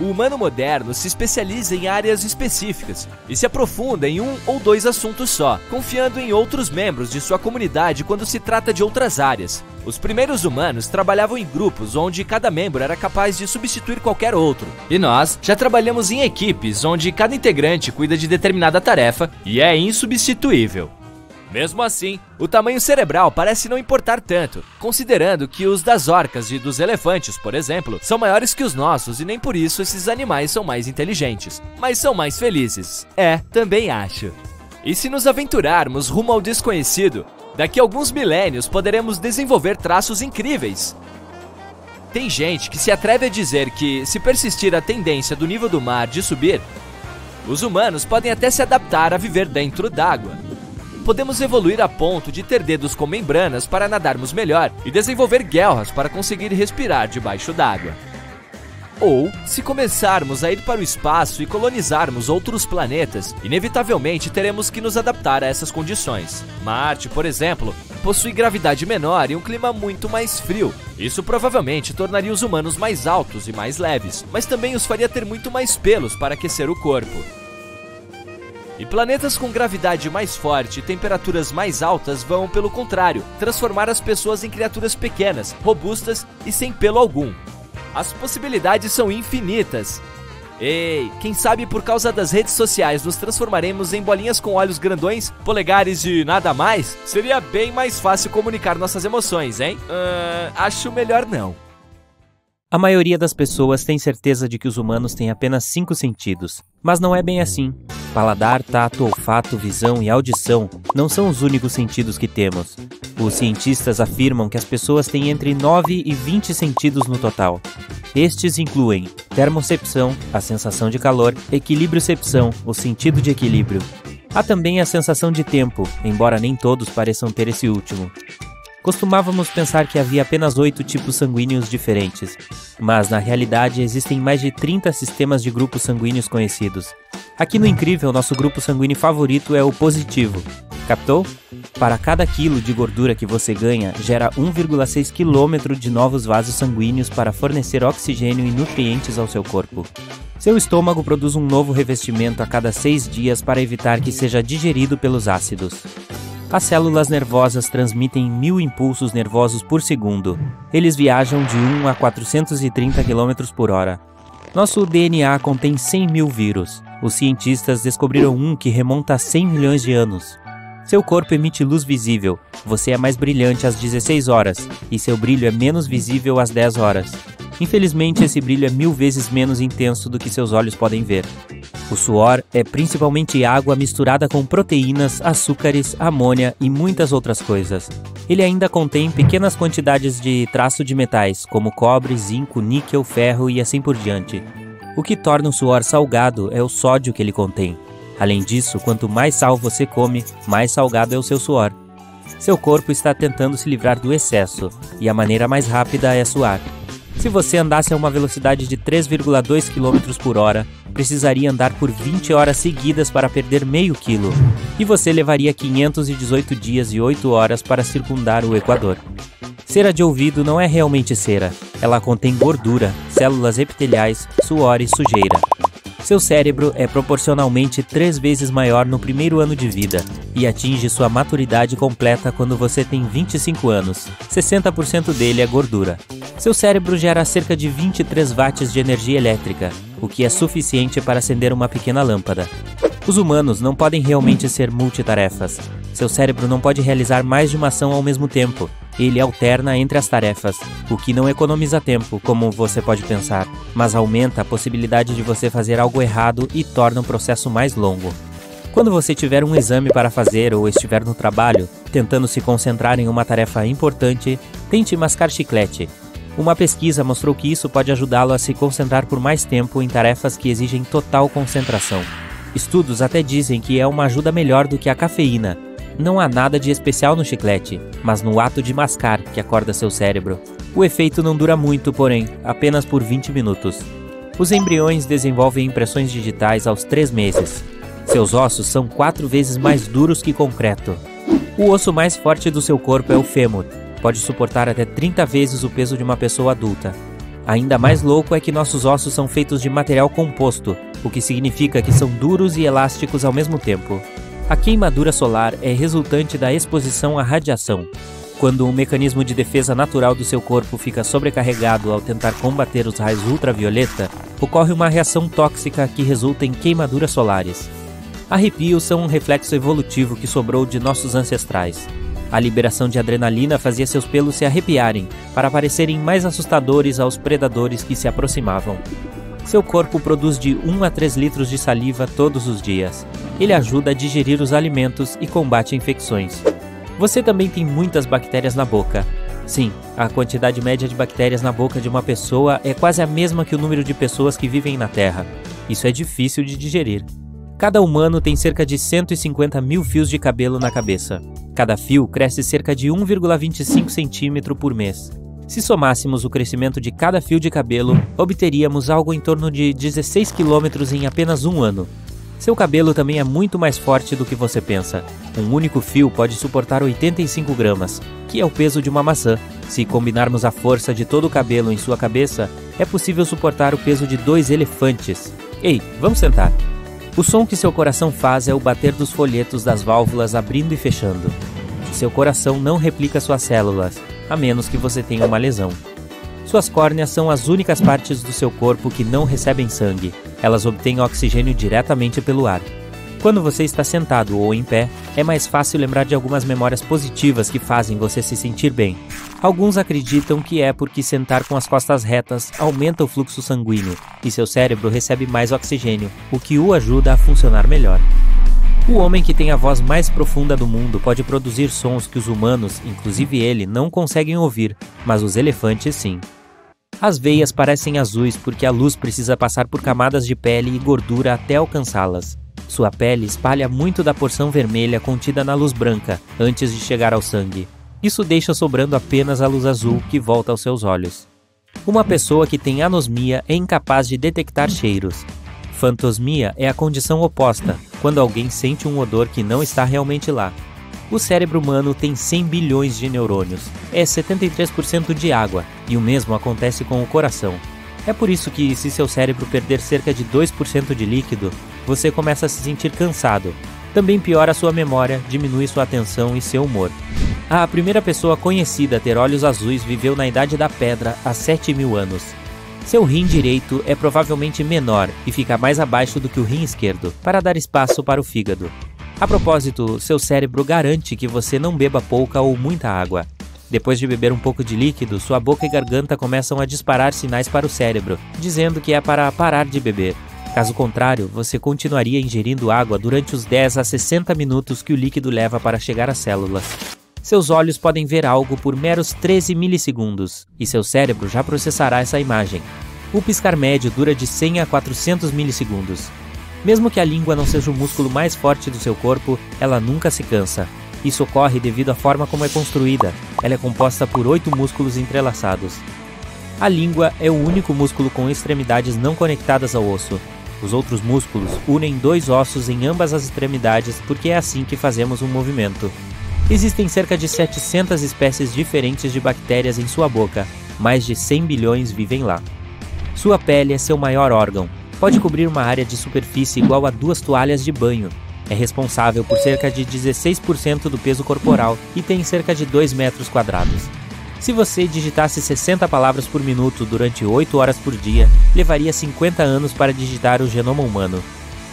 O humano moderno se especializa em áreas específicas e se aprofunda em um ou dois assuntos só, confiando em outros membros de sua comunidade quando se trata de outras áreas. Os primeiros humanos trabalhavam em grupos onde cada membro era capaz de substituir qualquer outro. E nós já trabalhamos em equipes onde cada integrante cuida de determinada tarefa e é insubstituível. Mesmo assim, o tamanho cerebral parece não importar tanto, considerando que os das orcas e dos elefantes, por exemplo, são maiores que os nossos e nem por isso esses animais são mais inteligentes, mas são mais felizes. Também acho. E se nos aventurarmos rumo ao desconhecido, daqui a alguns milênios poderemos desenvolver traços incríveis. Tem gente que se atreve a dizer que, se persistir a tendência do nível do mar de subir, os humanos podem até se adaptar a viver dentro d'água. Podemos evoluir a ponto de ter dedos com membranas para nadarmos melhor e desenvolver guelras para conseguir respirar debaixo d'água. Ou, se começarmos a ir para o espaço e colonizarmos outros planetas, inevitavelmente teremos que nos adaptar a essas condições. Marte, por exemplo, possui gravidade menor e um clima muito mais frio. Isso provavelmente tornaria os humanos mais altos e mais leves, mas também os faria ter muito mais pelos para aquecer o corpo. E planetas com gravidade mais forte e temperaturas mais altas vão, pelo contrário, transformar as pessoas em criaturas pequenas, robustas e sem pelo algum. As possibilidades são infinitas. Ei, quem sabe por causa das redes sociais nos transformaremos em bolinhas com olhos grandões, polegares e nada mais? Seria bem mais fácil comunicar nossas emoções, hein? Acho melhor não. A maioria das pessoas tem certeza de que os humanos têm apenas 5 sentidos, mas não é bem assim. Paladar, tato, olfato, visão e audição não são os únicos sentidos que temos. Os cientistas afirmam que as pessoas têm entre 9 e 20 sentidos no total. Estes incluem termocepção, a sensação de calor, equilibriocepção, o sentido de equilíbrio. Há também a sensação de tempo, embora nem todos pareçam ter esse último. Costumávamos pensar que havia apenas 8 tipos sanguíneos diferentes, mas na realidade existem mais de 30 sistemas de grupos sanguíneos conhecidos. Aqui no Incrível, nosso grupo sanguíneo favorito é o positivo. Captou? Para cada quilo de gordura que você ganha, gera 1,6 km de novos vasos sanguíneos para fornecer oxigênio e nutrientes ao seu corpo. Seu estômago produz um novo revestimento a cada 6 dias para evitar que seja digerido pelos ácidos. As células nervosas transmitem 1000 impulsos nervosos por segundo. Eles viajam de 1 a 430 km por hora. Nosso DNA contém 100 mil vírus. Os cientistas descobriram um que remonta a 100 milhões de anos. Seu corpo emite luz visível. Você é mais brilhante às 16 horas, e seu brilho é menos visível às 10 horas. Infelizmente, esse brilho é 1000 vezes menos intenso do que seus olhos podem ver. O suor é principalmente água misturada com proteínas, açúcares, amônia e muitas outras coisas. Ele ainda contém pequenas quantidades de traço de metais, como cobre, zinco, níquel, ferro e assim por diante. O que torna o suor salgado é o sódio que ele contém. Além disso, quanto mais sal você come, mais salgado é o seu suor. Seu corpo está tentando se livrar do excesso, e a maneira mais rápida é suar. Se você andasse a uma velocidade de 3,2 km por hora, precisaria andar por 20 horas seguidas para perder meio quilo, e você levaria 518 dias e 8 horas para circundar o Equador. Cera de ouvido não é realmente cera, ela contém gordura, células epiteliais, suor e sujeira. Seu cérebro é proporcionalmente 3 vezes maior no primeiro ano de vida e atinge sua maturidade completa quando você tem 25 anos. 60% dele é gordura. Seu cérebro gera cerca de 23 watts de energia elétrica, o que é suficiente para acender uma pequena lâmpada. Os humanos não podem realmente ser multitarefas. Seu cérebro não pode realizar mais de uma ação ao mesmo tempo. Ele alterna entre as tarefas, o que não economiza tempo, como você pode pensar, mas aumenta a possibilidade de você fazer algo errado e torna o processo mais longo. Quando você tiver um exame para fazer ou estiver no trabalho, tentando se concentrar em uma tarefa importante, tente mascar chiclete. Uma pesquisa mostrou que isso pode ajudá-lo a se concentrar por mais tempo em tarefas que exigem total concentração. Estudos até dizem que é uma ajuda melhor do que a cafeína. Não há nada de especial no chiclete, mas no ato de mascar que acorda seu cérebro. O efeito não dura muito, porém, apenas por 20 minutos. Os embriões desenvolvem impressões digitais aos 3 meses. Seus ossos são 4 vezes mais duros que concreto. O osso mais forte do seu corpo é o fêmur. Pode suportar até 30 vezes o peso de uma pessoa adulta. Ainda mais louco é que nossos ossos são feitos de material composto, o que significa que são duros e elásticos ao mesmo tempo. A queimadura solar é resultante da exposição à radiação. Quando um mecanismo de defesa natural do seu corpo fica sobrecarregado ao tentar combater os raios ultravioleta, ocorre uma reação tóxica que resulta em queimaduras solares. Arrepios são um reflexo evolutivo que sobrou de nossos ancestrais. A liberação de adrenalina fazia seus pelos se arrepiarem, para parecerem mais assustadores aos predadores que se aproximavam. Seu corpo produz de 1 a 3 litros de saliva todos os dias. Ele ajuda a digerir os alimentos e combate infecções. Você também tem muitas bactérias na boca. Sim, a quantidade média de bactérias na boca de uma pessoa é quase a mesma que o número de pessoas que vivem na Terra. Isso é difícil de digerir. Cada humano tem cerca de 150 mil fios de cabelo na cabeça. Cada fio cresce cerca de 1,25 centímetro por mês. Se somássemos o crescimento de cada fio de cabelo, obteríamos algo em torno de 16 quilômetros em apenas um ano. Seu cabelo também é muito mais forte do que você pensa. Um único fio pode suportar 85 gramas, que é o peso de uma maçã. Se combinarmos a força de todo o cabelo em sua cabeça, é possível suportar o peso de 2 elefantes. Ei, vamos sentar. O som que seu coração faz é o bater dos folhetos das válvulas abrindo e fechando. Seu coração não replica suas células, a menos que você tenha uma lesão. Suas córneas são as únicas partes do seu corpo que não recebem sangue. Elas obtêm oxigênio diretamente pelo ar. Quando você está sentado ou em pé, é mais fácil lembrar de algumas memórias positivas que fazem você se sentir bem. Alguns acreditam que é porque sentar com as costas retas aumenta o fluxo sanguíneo e seu cérebro recebe mais oxigênio, o que o ajuda a funcionar melhor. O homem que tem a voz mais profunda do mundo pode produzir sons que os humanos, inclusive ele, não conseguem ouvir, mas os elefantes sim. As veias parecem azuis porque a luz precisa passar por camadas de pele e gordura até alcançá-las. Sua pele espalha muito da porção vermelha contida na luz branca, antes de chegar ao sangue. Isso deixa sobrando apenas a luz azul que volta aos seus olhos. Uma pessoa que tem anosmia é incapaz de detectar cheiros. Fantosmia é a condição oposta, quando alguém sente um odor que não está realmente lá. O cérebro humano tem 100 bilhões de neurônios, é 73% de água, e o mesmo acontece com o coração. É por isso que, se seu cérebro perder cerca de 2% de líquido, você começa a se sentir cansado. Também piora sua memória, diminui sua atenção e seu humor. A primeira pessoa conhecida a ter olhos azuis viveu na Idade da Pedra há 7.000 anos. Seu rim direito é provavelmente menor e fica mais abaixo do que o rim esquerdo, para dar espaço para o fígado. A propósito, seu cérebro garante que você não beba pouca ou muita água. Depois de beber um pouco de líquido, sua boca e garganta começam a disparar sinais para o cérebro, dizendo que é para parar de beber. Caso contrário, você continuaria ingerindo água durante os 10 a 60 minutos que o líquido leva para chegar às células. Seus olhos podem ver algo por meros 13 milissegundos, e seu cérebro já processará essa imagem. O piscar médio dura de 100 a 400 milissegundos. Mesmo que a língua não seja o músculo mais forte do seu corpo, ela nunca se cansa. Isso ocorre devido à forma como é construída. Ela é composta por 8 músculos entrelaçados. A língua é o único músculo com extremidades não conectadas ao osso. Os outros músculos unem 2 ossos em ambas as extremidades porque é assim que fazemos um movimento. Existem cerca de 700 espécies diferentes de bactérias em sua boca. Mais de 100 bilhões vivem lá. Sua pele é seu maior órgão. Pode cobrir uma área de superfície igual a 2 toalhas de banho. É responsável por cerca de 16% do peso corporal e tem cerca de 2 metros quadrados. Se você digitasse 60 palavras por minuto durante 8 horas por dia, levaria 50 anos para digitar o genoma humano.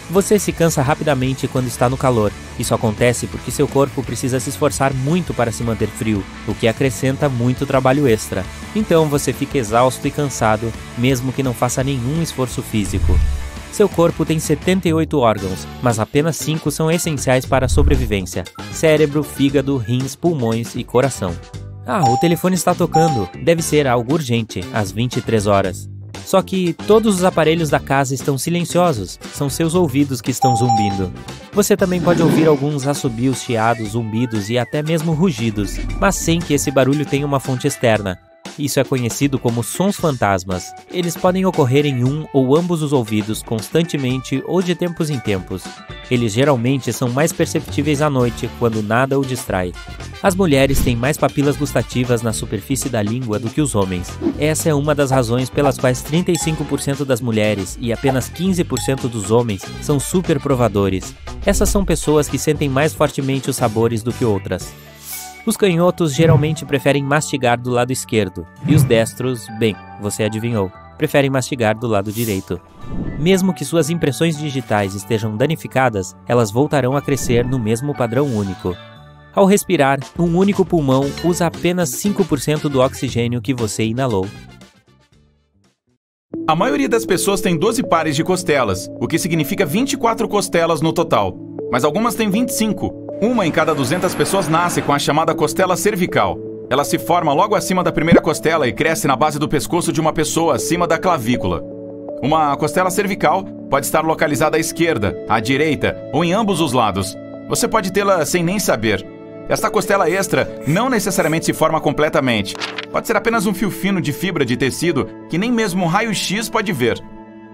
Você se cansa rapidamente quando está no calor. Isso acontece porque seu corpo precisa se esforçar muito para se manter frio, o que acrescenta muito trabalho extra. Então você fica exausto e cansado, mesmo que não faça nenhum esforço físico. Seu corpo tem 78 órgãos, mas apenas 5 são essenciais para a sobrevivência: cérebro, fígado, rins, pulmões e coração. Ah, o telefone está tocando. Deve ser algo urgente, às 23 horas. Só que todos os aparelhos da casa estão silenciosos, são seus ouvidos que estão zumbindo. Você também pode ouvir alguns assobios, chiados, zumbidos e até mesmo rugidos, mas sem que esse barulho tenha uma fonte externa. Isso é conhecido como sons fantasmas. Eles podem ocorrer em um ou ambos os ouvidos constantemente ou de tempos em tempos. Eles geralmente são mais perceptíveis à noite, quando nada o distrai. As mulheres têm mais papilas gustativas na superfície da língua do que os homens. Essa é uma das razões pelas quais 35% das mulheres e apenas 15% dos homens são super provadores. Essas são pessoas que sentem mais fortemente os sabores do que outras. Os canhotos geralmente preferem mastigar do lado esquerdo, e os destros, bem, você adivinhou, preferem mastigar do lado direito. Mesmo que suas impressões digitais estejam danificadas, elas voltarão a crescer no mesmo padrão único. Ao respirar, um único pulmão usa apenas 5% do oxigênio que você inalou. A maioria das pessoas tem 12 pares de costelas, o que significa 24 costelas no total, mas algumas têm 25. Uma em cada 200 pessoas nasce com a chamada costela cervical. Ela se forma logo acima da primeira costela e cresce na base do pescoço de uma pessoa acima da clavícula. Uma costela cervical pode estar localizada à esquerda, à direita ou em ambos os lados. Você pode tê-la sem nem saber. Esta costela extra não necessariamente se forma completamente. Pode ser apenas um fio fino de fibra de tecido que nem mesmo um raio-x pode ver.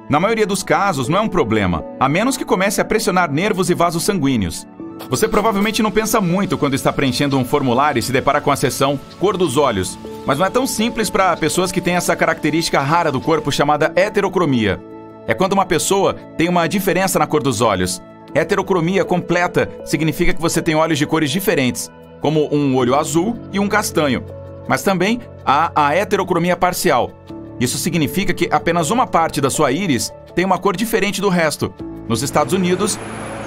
Na maioria dos casos não é um problema, a menos que comece a pressionar nervos e vasos sanguíneos. Você provavelmente não pensa muito quando está preenchendo um formulário e se depara com a seção cor dos olhos, mas não é tão simples para pessoas que têm essa característica rara do corpo chamada heterocromia. É quando uma pessoa tem uma diferença na cor dos olhos. Heterocromia completa significa que você tem olhos de cores diferentes, como um olho azul e um castanho. Mas também há a heterocromia parcial. Isso significa que apenas uma parte da sua íris tem uma cor diferente do resto. Nos Estados Unidos,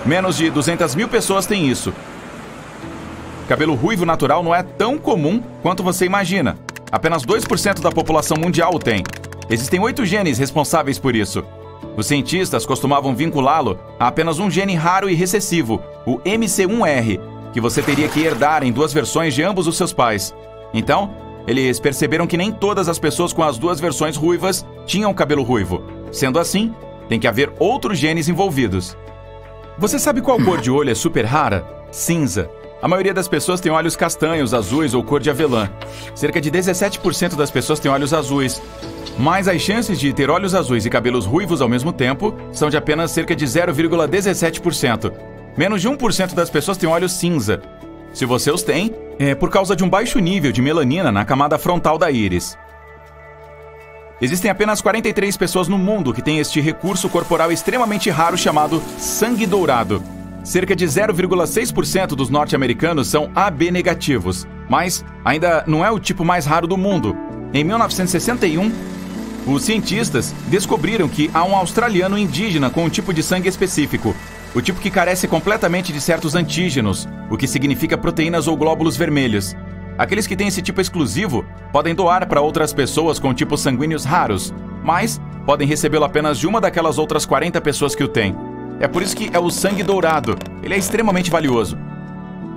Menos de 200 mil pessoas têm isso. Cabelo ruivo natural não é tão comum quanto você imagina. Apenas 2% da população mundial o tem. Existem 8 genes responsáveis por isso. Os cientistas costumavam vinculá-lo a apenas um gene raro e recessivo, o MC1R, que você teria que herdar em 2 versões de ambos os seus pais. Então, eles perceberam que nem todas as pessoas com as 2 versões ruivas tinham cabelo ruivo. Sendo assim, tem que haver outros genes envolvidos. Você sabe qual cor de olho é super rara? Cinza. A maioria das pessoas tem olhos castanhos, azuis ou cor de avelã. Cerca de 17% das pessoas têm olhos azuis. Mas as chances de ter olhos azuis e cabelos ruivos ao mesmo tempo são de apenas cerca de 0,17%. Menos de 1% das pessoas têm olhos cinza. Se você os tem, é por causa de um baixo nível de melanina na camada frontal da íris. Existem apenas 43 pessoas no mundo que têm este recurso corporal extremamente raro chamado sangue dourado. Cerca de 0,6% dos norte-americanos são AB negativos, mas ainda não é o tipo mais raro do mundo. Em 1961, os cientistas descobriram que há um australiano indígena com um tipo de sangue específico, o tipo que carece completamente de certos antígenos, o que significa proteínas ou glóbulos vermelhos. Aqueles que têm esse tipo exclusivo podem doar para outras pessoas com tipos sanguíneos raros, mas podem recebê-lo apenas de uma daquelas outras 40 pessoas que o têm. É por isso que é o sangue dourado. Ele é extremamente valioso.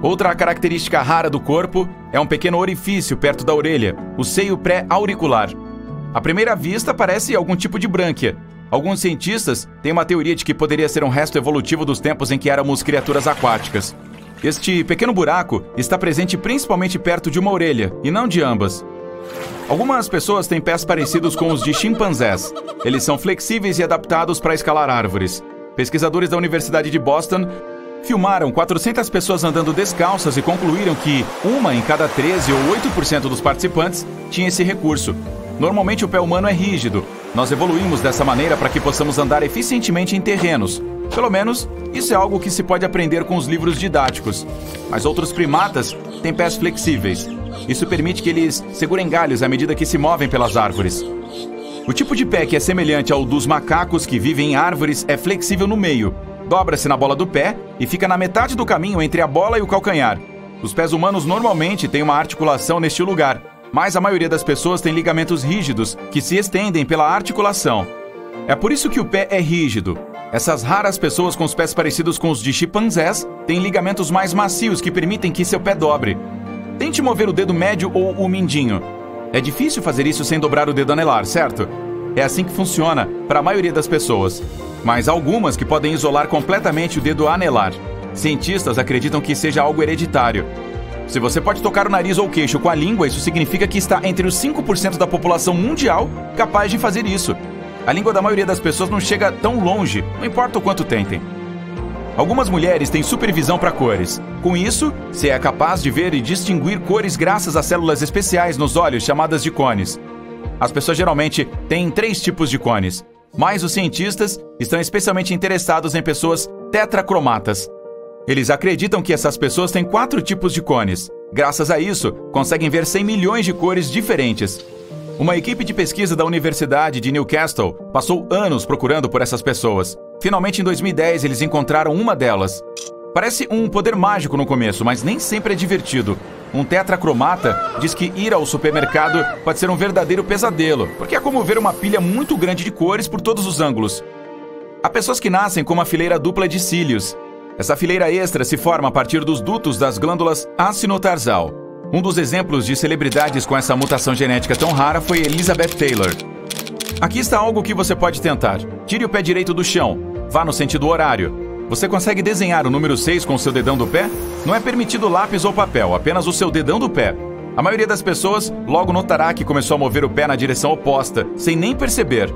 Outra característica rara do corpo é um pequeno orifício perto da orelha, o seio pré-auricular. À primeira vista, parece algum tipo de brânquia. Alguns cientistas têm uma teoria de que poderia ser um resto evolutivo dos tempos em que éramos criaturas aquáticas. Este pequeno buraco está presente principalmente perto de uma orelha, e não de ambas. Algumas pessoas têm pés parecidos com os de chimpanzés. Eles são flexíveis e adaptados para escalar árvores. Pesquisadores da Universidade de Boston filmaram 400 pessoas andando descalças e concluíram que 1 em cada 13 ou 8% dos participantes tinha esse recurso. Normalmente o pé humano é rígido. Nós evoluímos dessa maneira para que possamos andar eficientemente em terrenos. Pelo menos, isso é algo que se pode aprender com os livros didáticos. Mas outros primatas têm pés flexíveis. Isso permite que eles segurem galhos à medida que se movem pelas árvores. O tipo de pé que é semelhante ao dos macacos que vivem em árvores é flexível no meio. Dobra-se na bola do pé e fica na metade do caminho entre a bola e o calcanhar. Os pés humanos normalmente têm uma articulação neste lugar, mas a maioria das pessoas tem ligamentos rígidos que se estendem pela articulação. É por isso que o pé é rígido. Essas raras pessoas com os pés parecidos com os de chimpanzés têm ligamentos mais macios que permitem que seu pé dobre. Tente mover o dedo médio ou o mindinho. É difícil fazer isso sem dobrar o dedo anelar, certo? É assim que funciona para a maioria das pessoas. Mas há algumas que podem isolar completamente o dedo anelar. Cientistas acreditam que seja algo hereditário. Se você pode tocar o nariz ou o queixo com a língua, isso significa que está entre os 5% da população mundial capaz de fazer isso. A língua da maioria das pessoas não chega tão longe, não importa o quanto tentem. Algumas mulheres têm supervisão para cores. Com isso, você é capaz de ver e distinguir cores graças a células especiais nos olhos chamadas de cones. As pessoas geralmente têm 3 tipos de cones, mas os cientistas estão especialmente interessados em pessoas tetracromatas. Eles acreditam que essas pessoas têm 4 tipos de cones. Graças a isso, conseguem ver 100 milhões de cores diferentes. Uma equipe de pesquisa da Universidade de Newcastle passou anos procurando por essas pessoas. Finalmente, em 2010, eles encontraram uma delas. Parece um poder mágico no começo, mas nem sempre é divertido. Um tetracromata diz que ir ao supermercado pode ser um verdadeiro pesadelo, porque é como ver uma pilha muito grande de cores por todos os ângulos. Há pessoas que nascem com uma fileira dupla de cílios. Essa fileira extra se forma a partir dos dutos das glândulas acinotarsal. Um dos exemplos de celebridades com essa mutação genética tão rara foi Elizabeth Taylor. Aqui está algo que você pode tentar. Tire o pé direito do chão. Vá no sentido horário. Você consegue desenhar o número 6 com o seu dedão do pé? Não é permitido lápis ou papel, apenas o seu dedão do pé. A maioria das pessoas logo notará que começou a mover o pé na direção oposta, sem nem perceber.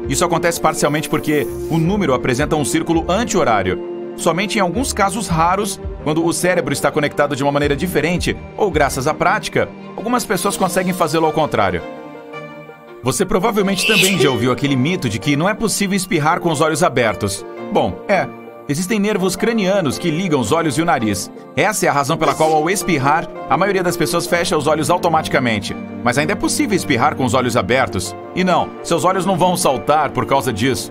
Isso acontece parcialmente porque o número apresenta um círculo anti-horário. Somente em alguns casos raros, quando o cérebro está conectado de uma maneira diferente, ou graças à prática, algumas pessoas conseguem fazê-lo ao contrário. Você provavelmente também já ouviu aquele mito de que não é possível espirrar com os olhos abertos. Bom, existem nervos cranianos que ligam os olhos e o nariz. Essa é a razão pela qual, ao espirrar, a maioria das pessoas fecha os olhos automaticamente. Mas ainda é possível espirrar com os olhos abertos. E não, seus olhos não vão saltar por causa disso.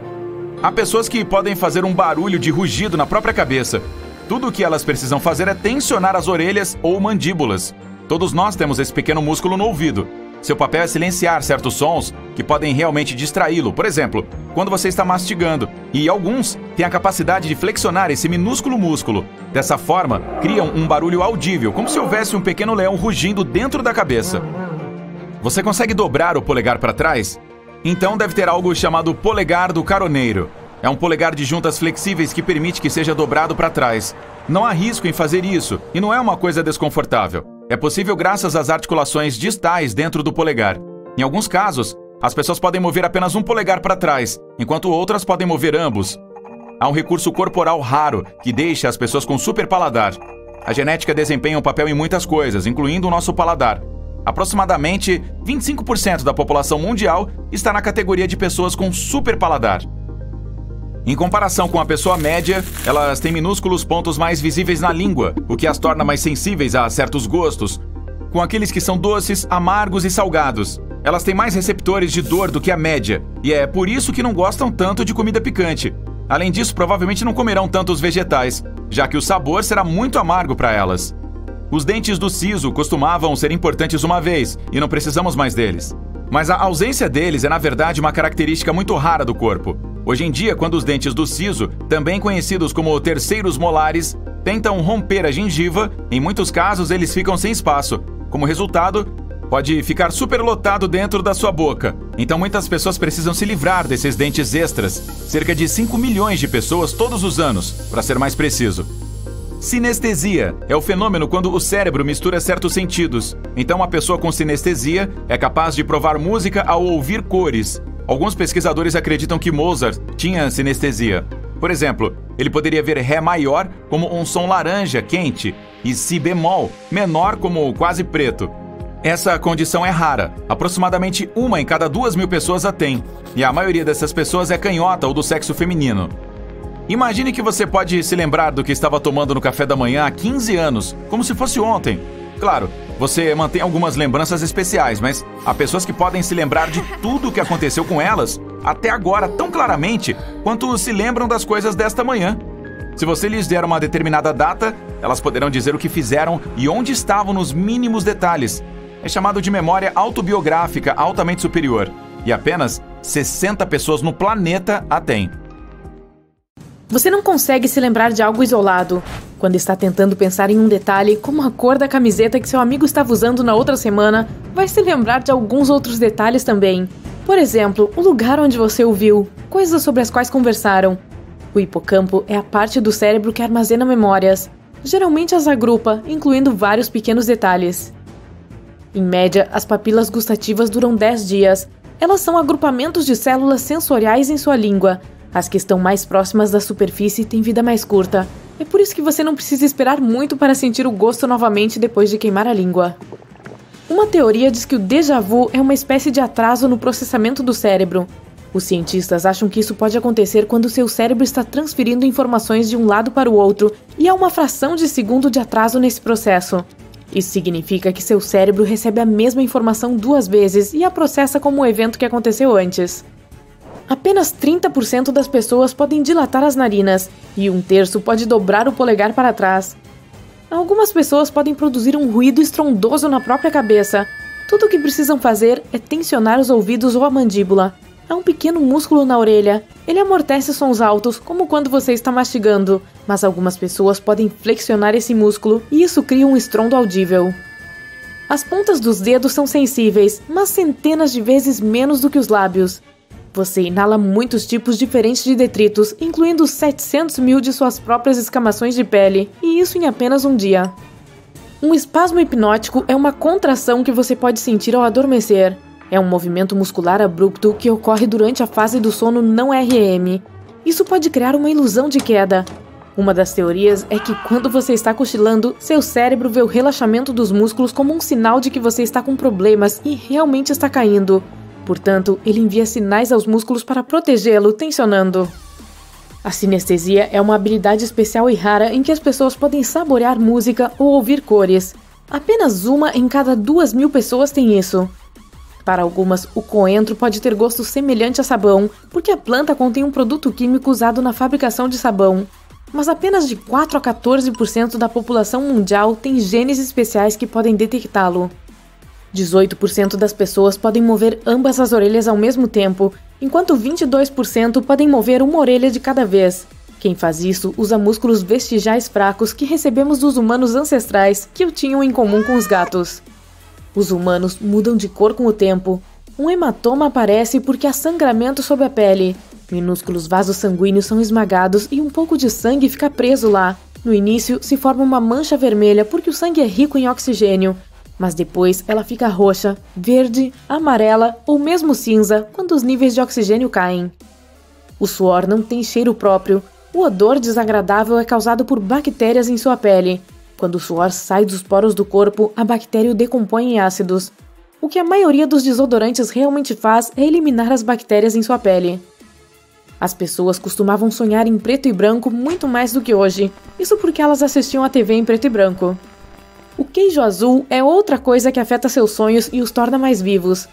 Há pessoas que podem fazer um barulho de rugido na própria cabeça. Tudo o que elas precisam fazer é tensionar as orelhas ou mandíbulas. Todos nós temos esse pequeno músculo no ouvido. Seu papel é silenciar certos sons que podem realmente distraí-lo. Por exemplo, quando você está mastigando. E alguns têm a capacidade de flexionar esse minúsculo músculo. Dessa forma, criam um barulho audível, como se houvesse um pequeno leão rugindo dentro da cabeça. Você consegue dobrar o polegar para trás? Então deve ter algo chamado polegar do caroneiro. É um polegar de juntas flexíveis que permite que seja dobrado para trás. Não há risco em fazer isso e não é uma coisa desconfortável. É possível graças às articulações distais dentro do polegar. Em alguns casos, as pessoas podem mover apenas um polegar para trás, enquanto outras podem mover ambos. Há um recurso corporal raro que deixa as pessoas com super paladar. A genética desempenha um papel em muitas coisas, incluindo o nosso paladar. Aproximadamente 25% da população mundial está na categoria de pessoas com super paladar. Em comparação com a pessoa média, elas têm minúsculos pontos mais visíveis na língua, o que as torna mais sensíveis a certos gostos, com aqueles que são doces, amargos e salgados. Elas têm mais receptores de dor do que a média, e é por isso que não gostam tanto de comida picante. Além disso, provavelmente não comerão tantos vegetais, já que o sabor será muito amargo para elas. Os dentes do siso costumavam ser importantes uma vez, e não precisamos mais deles. Mas a ausência deles é, na verdade, uma característica muito rara do corpo. Hoje em dia, quando os dentes do siso, também conhecidos como terceiros molares, tentam romper a gengiva, em muitos casos eles ficam sem espaço. Como resultado, pode ficar superlotado dentro da sua boca. Então muitas pessoas precisam se livrar desses dentes extras. Cerca de 5 milhões de pessoas todos os anos, para ser mais preciso. Sinestesia é o fenômeno quando o cérebro mistura certos sentidos. Então uma pessoa com sinestesia é capaz de provar música ao ouvir cores. Alguns pesquisadores acreditam que Mozart tinha sinestesia. Por exemplo, ele poderia ver Ré maior como um som laranja quente e Si bemol menor como quase preto. Essa condição é rara. Aproximadamente 1 em cada 2.000 pessoas a tem. E a maioria dessas pessoas é canhota ou do sexo feminino. Imagine que você pode se lembrar do que estava tomando no café da manhã há 15 anos, como se fosse ontem. Claro, você mantém algumas lembranças especiais, mas há pessoas que podem se lembrar de tudo o que aconteceu com elas, até agora tão claramente, quanto se lembram das coisas desta manhã. Se você lhes der uma determinada data, elas poderão dizer o que fizeram e onde estavam nos mínimos detalhes. É chamado de memória autobiográfica altamente superior, e apenas 60 pessoas no planeta a têm. Você não consegue se lembrar de algo isolado. Quando está tentando pensar em um detalhe, como a cor da camiseta que seu amigo estava usando na outra semana, vai se lembrar de alguns outros detalhes também. Por exemplo, o lugar onde você o viu, coisas sobre as quais conversaram. O hipocampo é a parte do cérebro que armazena memórias. Geralmente as agrupa, incluindo vários pequenos detalhes. Em média, as papilas gustativas duram 10 dias. Elas são agrupamentos de células sensoriais em sua língua. As que estão mais próximas da superfície têm vida mais curta. É por isso que você não precisa esperar muito para sentir o gosto novamente depois de queimar a língua. Uma teoria diz que o déjà vu é uma espécie de atraso no processamento do cérebro. Os cientistas acham que isso pode acontecer quando seu cérebro está transferindo informações de um lado para o outro e há uma fração de segundo de atraso nesse processo. Isso significa que seu cérebro recebe a mesma informação 2 vezes e a processa como um evento que aconteceu antes. Apenas 30% das pessoas podem dilatar as narinas e 1/3 pode dobrar o polegar para trás. Algumas pessoas podem produzir um ruído estrondoso na própria cabeça. Tudo o que precisam fazer é tensionar os ouvidos ou a mandíbula. Há um pequeno músculo na orelha. Ele amortece sons altos, como quando você está mastigando, mas algumas pessoas podem flexionar esse músculo e isso cria um estrondo audível. As pontas dos dedos são sensíveis, mas centenas de vezes menos do que os lábios. Você inala muitos tipos diferentes de detritos, incluindo 700 mil de suas próprias escamações de pele, e isso em apenas um dia. Um espasmo hipnótico é uma contração que você pode sentir ao adormecer. É um movimento muscular abrupto que ocorre durante a fase do sono não REM. Isso pode criar uma ilusão de queda. Uma das teorias é que quando você está cochilando, seu cérebro vê o relaxamento dos músculos como um sinal de que você está com problemas e realmente está caindo. Portanto, ele envia sinais aos músculos para protegê-lo, tensionando. A sinestesia é uma habilidade especial e rara em que as pessoas podem saborear música ou ouvir cores. Apenas 1 em cada 2.000 pessoas tem isso. Para algumas, o coentro pode ter gosto semelhante a sabão, porque a planta contém um produto químico usado na fabricação de sabão. Mas apenas de 4 a 14% da população mundial tem genes especiais que podem detectá-lo. 18% das pessoas podem mover ambas as orelhas ao mesmo tempo, enquanto 22% podem mover uma orelha de cada vez. Quem faz isso usa músculos vestigiais fracos que recebemos dos humanos ancestrais que o tinham em comum com os gatos. Os humanos mudam de cor com o tempo. Um hematoma aparece porque há sangramento sob a pele. Minúsculos vasos sanguíneos são esmagados e um pouco de sangue fica preso lá. No início, se forma uma mancha vermelha porque o sangue é rico em oxigênio, mas depois ela fica roxa, verde, amarela ou mesmo cinza quando os níveis de oxigênio caem. O suor não tem cheiro próprio. O odor desagradável é causado por bactérias em sua pele. Quando o suor sai dos poros do corpo, a bactéria o decompõe em ácidos. O que a maioria dos desodorantes realmente faz é eliminar as bactérias em sua pele. As pessoas costumavam sonhar em preto e branco muito mais do que hoje, isso porque elas assistiam a TV em preto e branco. O queijo azul é outra coisa que afeta seus sonhos e os torna mais vivos.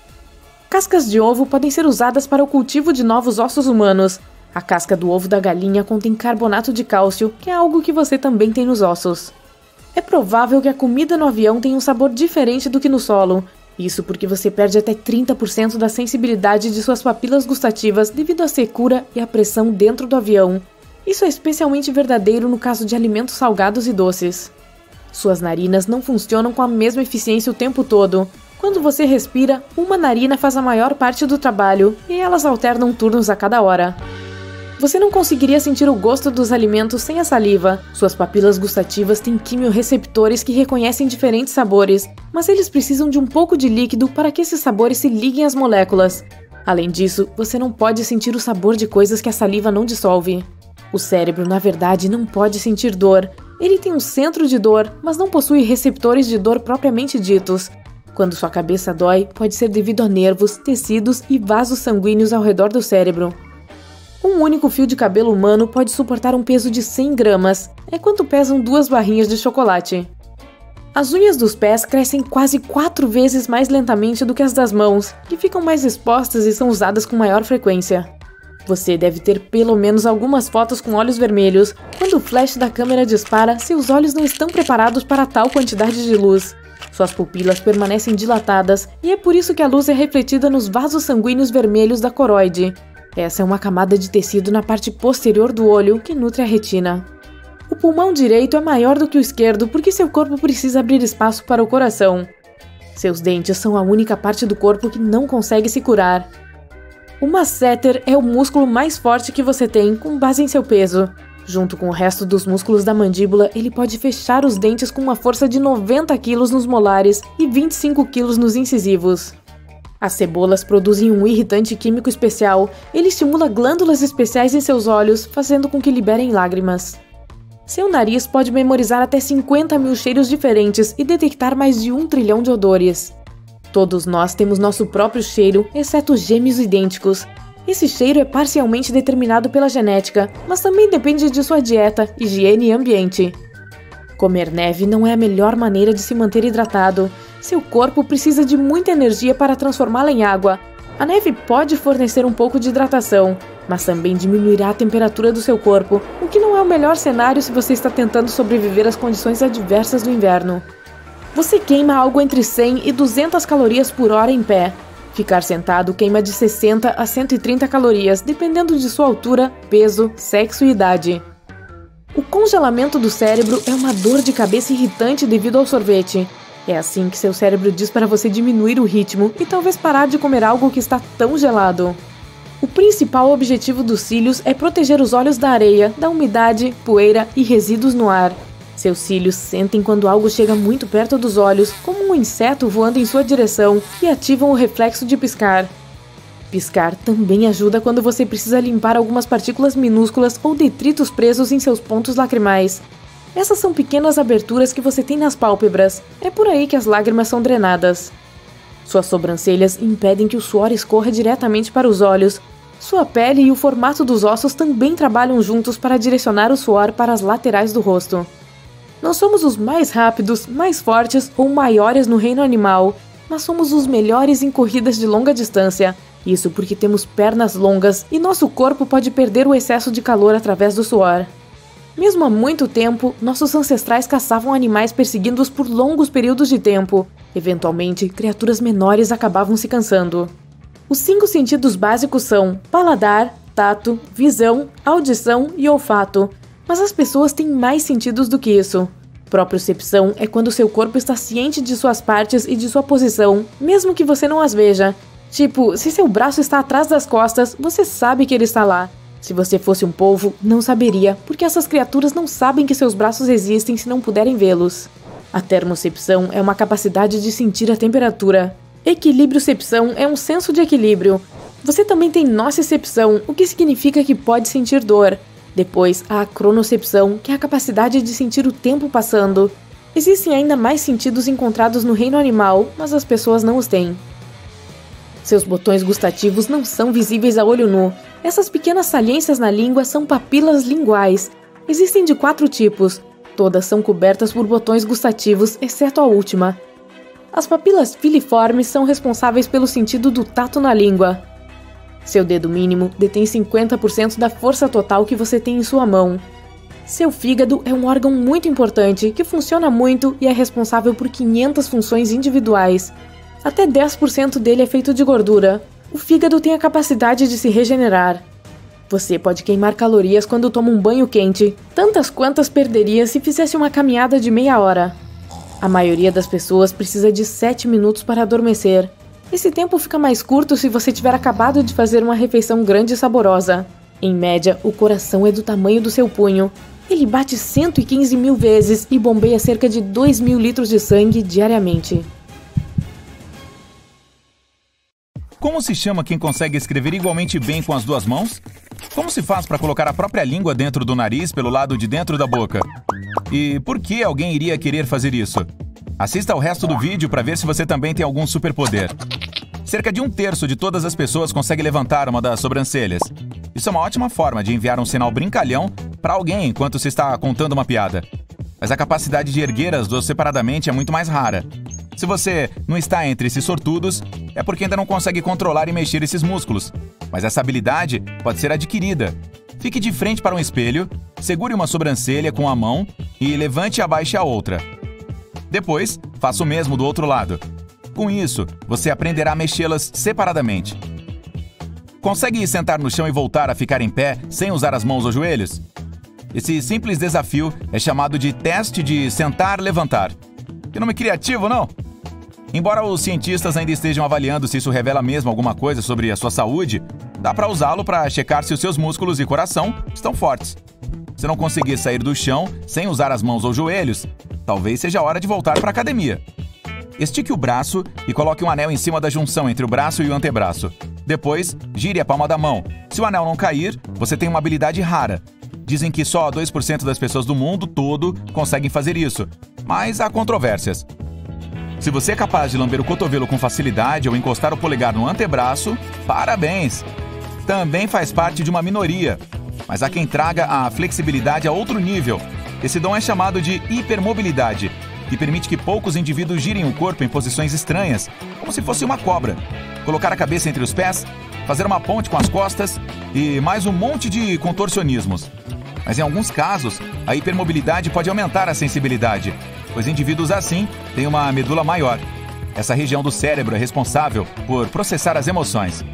Cascas de ovo podem ser usadas para o cultivo de novos ossos humanos. A casca do ovo da galinha contém carbonato de cálcio, que é algo que você também tem nos ossos. É provável que a comida no avião tenha um sabor diferente do que no solo. Isso porque você perde até 30% da sensibilidade de suas papilas gustativas devido à secura e à pressão dentro do avião. Isso é especialmente verdadeiro no caso de alimentos salgados e doces. Suas narinas não funcionam com a mesma eficiência o tempo todo. Quando você respira, uma narina faz a maior parte do trabalho e elas alternam turnos a cada hora. Você não conseguiria sentir o gosto dos alimentos sem a saliva. Suas papilas gustativas têm quimiorreceptores que reconhecem diferentes sabores, mas eles precisam de um pouco de líquido para que esses sabores se liguem às moléculas. Além disso, você não pode sentir o sabor de coisas que a saliva não dissolve. O cérebro, na verdade, não pode sentir dor. Ele tem um centro de dor, mas não possui receptores de dor propriamente ditos. Quando sua cabeça dói, pode ser devido a nervos, tecidos e vasos sanguíneos ao redor do cérebro. Um único fio de cabelo humano pode suportar um peso de 100 gramas. É quanto pesam 2 barrinhas de chocolate. As unhas dos pés crescem quase 4 vezes mais lentamente do que as das mãos, que ficam mais expostas e são usadas com maior frequência. Você deve ter pelo menos algumas fotos com olhos vermelhos. Quando o flash da câmera dispara, seus olhos não estão preparados para tal quantidade de luz. Suas pupilas permanecem dilatadas, e é por isso que a luz é refletida nos vasos sanguíneos vermelhos da coroide. Essa é uma camada de tecido na parte posterior do olho que nutre a retina. O pulmão direito é maior do que o esquerdo porque seu corpo precisa abrir espaço para o coração. Seus dentes são a única parte do corpo que não consegue se curar. O masseter é o músculo mais forte que você tem, com base em seu peso. Junto com o resto dos músculos da mandíbula, ele pode fechar os dentes com uma força de 90 kg nos molares e 25 kg nos incisivos. As cebolas produzem um irritante químico especial. Ele estimula glândulas especiais em seus olhos, fazendo com que liberem lágrimas. Seu nariz pode memorizar até 50 mil cheiros diferentes e detectar mais de 1 trilhão de odores. Todos nós temos nosso próprio cheiro, exceto gêmeos idênticos. Esse cheiro é parcialmente determinado pela genética, mas também depende de sua dieta, higiene e ambiente. Comer neve não é a melhor maneira de se manter hidratado. Seu corpo precisa de muita energia para transformá-la em água. A neve pode fornecer um pouco de hidratação, mas também diminuirá a temperatura do seu corpo, o que não é o melhor cenário se você está tentando sobreviver às condições adversas do inverno. Você queima algo entre 100 e 200 calorias por hora em pé. Ficar sentado queima de 60 a 130 calorias, dependendo de sua altura, peso, sexo e idade. O congelamento do cérebro é uma dor de cabeça irritante devido ao sorvete. É assim que seu cérebro diz para você diminuir o ritmo e talvez parar de comer algo que está tão gelado. O principal objetivo dos cílios é proteger os olhos da areia, da umidade, poeira e resíduos no ar. Seus cílios sentem quando algo chega muito perto dos olhos, como um inseto voando em sua direção, e ativam o reflexo de piscar. Piscar também ajuda quando você precisa limpar algumas partículas minúsculas ou detritos presos em seus pontos lacrimais. Essas são pequenas aberturas que você tem nas pálpebras. É por aí que as lágrimas são drenadas. Suas sobrancelhas impedem que o suor escorra diretamente para os olhos. Sua pele e o formato dos ossos também trabalham juntos para direcionar o suor para as laterais do rosto. Não somos os mais rápidos, mais fortes ou maiores no reino animal, mas somos os melhores em corridas de longa distância. Isso porque temos pernas longas e nosso corpo pode perder o excesso de calor através do suor. Mesmo há muito tempo, nossos ancestrais caçavam animais perseguindo-os por longos períodos de tempo. Eventualmente, criaturas menores acabavam se cansando. Os 5 sentidos básicos são paladar, tato, visão, audição e olfato. Mas as pessoas têm mais sentidos do que isso. Propriocepção é quando seu corpo está ciente de suas partes e de sua posição, mesmo que você não as veja. Tipo, se seu braço está atrás das costas, você sabe que ele está lá. Se você fosse um polvo, não saberia, porque essas criaturas não sabem que seus braços existem se não puderem vê-los. A termocepção é uma capacidade de sentir a temperatura. Equilibriocepção é um senso de equilíbrio. Você também tem nocicepção, o que significa que pode sentir dor. Depois, há a cronocepção, que é a capacidade de sentir o tempo passando. Existem ainda mais sentidos encontrados no reino animal, mas as pessoas não os têm. Seus botões gustativos não são visíveis a olho nu. Essas pequenas saliências na língua são papilas linguais. Existem de 4 tipos. Todas são cobertas por botões gustativos, exceto a última. As papilas filiformes são responsáveis pelo sentido do tato na língua. Seu dedo mínimo detém 50% da força total que você tem em sua mão. Seu fígado é um órgão muito importante, que funciona muito e é responsável por 500 funções individuais. Até 10% dele é feito de gordura. O fígado tem a capacidade de se regenerar. Você pode queimar calorias quando toma um banho quente, tantas quantas perderia se fizesse uma caminhada de meia hora. A maioria das pessoas precisa de 7 minutos para adormecer. Esse tempo fica mais curto se você tiver acabado de fazer uma refeição grande e saborosa. Em média, o coração é do tamanho do seu punho. Ele bate 115 mil vezes e bombeia cerca de 2.000 litros de sangue diariamente. Como se chama quem consegue escrever igualmente bem com as 2 mãos? Como se faz para colocar a própria língua dentro do nariz pelo lado de dentro da boca? E por que alguém iria querer fazer isso? Assista ao resto do vídeo para ver se você também tem algum superpoder. Cerca de 1/3 de todas as pessoas consegue levantar uma das sobrancelhas. Isso é uma ótima forma de enviar um sinal brincalhão para alguém enquanto se está contando uma piada. Mas a capacidade de erguer as 2 separadamente é muito mais rara. Se você não está entre esses sortudos, é porque ainda não consegue controlar e mexer esses músculos. Mas essa habilidade pode ser adquirida. Fique de frente para um espelho, segure uma sobrancelha com a mão e levante e abaixe a outra. Depois, faça o mesmo do outro lado. Com isso, você aprenderá a mexê-las separadamente. Consegue sentar no chão e voltar a ficar em pé sem usar as mãos ou joelhos? Esse simples desafio é chamado de teste de sentar-levantar. Que nome criativo, não? Embora os cientistas ainda estejam avaliando se isso revela mesmo alguma coisa sobre a sua saúde, dá para usá-lo para checar se os seus músculos e coração estão fortes. Se não conseguir sair do chão sem usar as mãos ou joelhos, talvez seja a hora de voltar para a academia. Estique o braço e coloque um anel em cima da junção entre o braço e o antebraço. Depois, gire a palma da mão. Se o anel não cair, você tem uma habilidade rara. Dizem que só 2% das pessoas do mundo todo conseguem fazer isso, mas há controvérsias. Se você é capaz de lamber o cotovelo com facilidade ou encostar o polegar no antebraço, parabéns! Também faz parte de uma minoria, mas há quem traga a flexibilidade a outro nível. Esse dom é chamado de hipermobilidade, que permite que poucos indivíduos girem o corpo em posições estranhas, como se fosse uma cobra. Colocar a cabeça entre os pés, fazer uma ponte com as costas e mais um monte de contorcionismos. Mas em alguns casos, a hipermobilidade pode aumentar a sensibilidade, pois indivíduos assim têm uma medula maior. Essa região do cérebro é responsável por processar as emoções.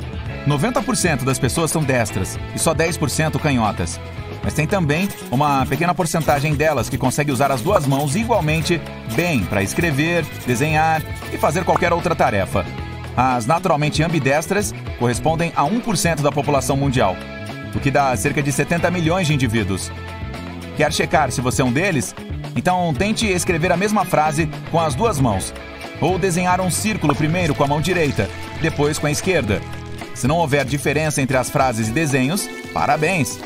90% das pessoas são destras e só 10% canhotas. Mas tem também uma pequena porcentagem delas que consegue usar as 2 mãos igualmente bem para escrever, desenhar e fazer qualquer outra tarefa. As naturalmente ambidestras correspondem a 1% da população mundial, o que dá cerca de 70 milhões de indivíduos. Quer checar se você é um deles? Então tente escrever a mesma frase com as 2 mãos. Ou desenhar um círculo primeiro com a mão direita, depois com a esquerda. Se não houver diferença entre as frases e desenhos, parabéns!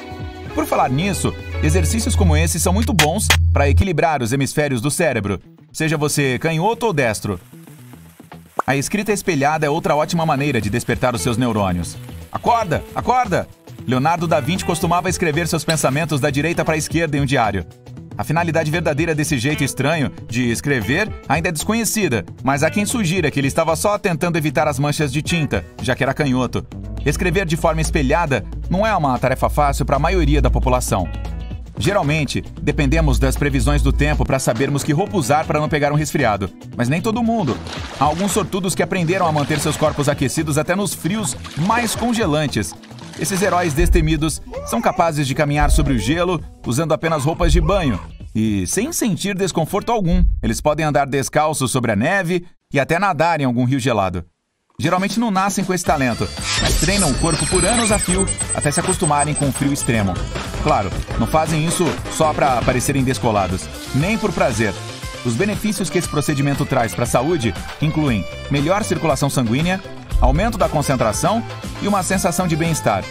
Por falar nisso, exercícios como esse são muito bons para equilibrar os hemisférios do cérebro, seja você canhoto ou destro. A escrita espelhada é outra ótima maneira de despertar os seus neurônios. Acorda! Acorda! Leonardo da Vinci costumava escrever seus pensamentos da direita para a esquerda em um diário. A finalidade verdadeira desse jeito estranho de escrever ainda é desconhecida, mas há quem sugira que ele estava só tentando evitar as manchas de tinta, já que era canhoto. Escrever de forma espelhada não é uma tarefa fácil para a maioria da população. Geralmente, dependemos das previsões do tempo para sabermos que roupa usar para não pegar um resfriado. Mas nem todo mundo. Há alguns sortudos que aprenderam a manter seus corpos aquecidos até nos frios mais congelantes. Esses heróis destemidos são capazes de caminhar sobre o gelo usando apenas roupas de banho e sem sentir desconforto algum. Eles podem andar descalços sobre a neve e até nadar em algum rio gelado. Geralmente não nascem com esse talento, mas treinam o corpo por anos a fio até se acostumarem com o frio extremo. Claro, não fazem isso só para parecerem descolados, nem por prazer. Os benefícios que esse procedimento traz para a saúde incluem melhor circulação sanguínea, aumento da concentração e uma sensação de bem-estar.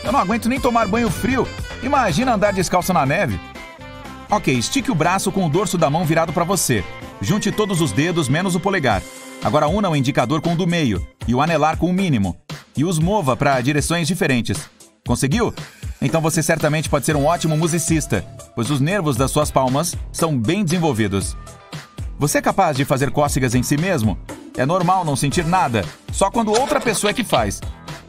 Eu não aguento nem tomar banho frio, imagina andar descalço na neve. Ok, estique o braço com o dorso da mão virado para você. Junte todos os dedos menos o polegar. Agora una o indicador com o do meio e o anelar com o mínimo. E os mova para direções diferentes. Conseguiu? Então você certamente pode ser um ótimo musicista, pois os nervos das suas palmas são bem desenvolvidos. Você é capaz de fazer cócegas em si mesmo? É normal não sentir nada, só quando outra pessoa é que faz.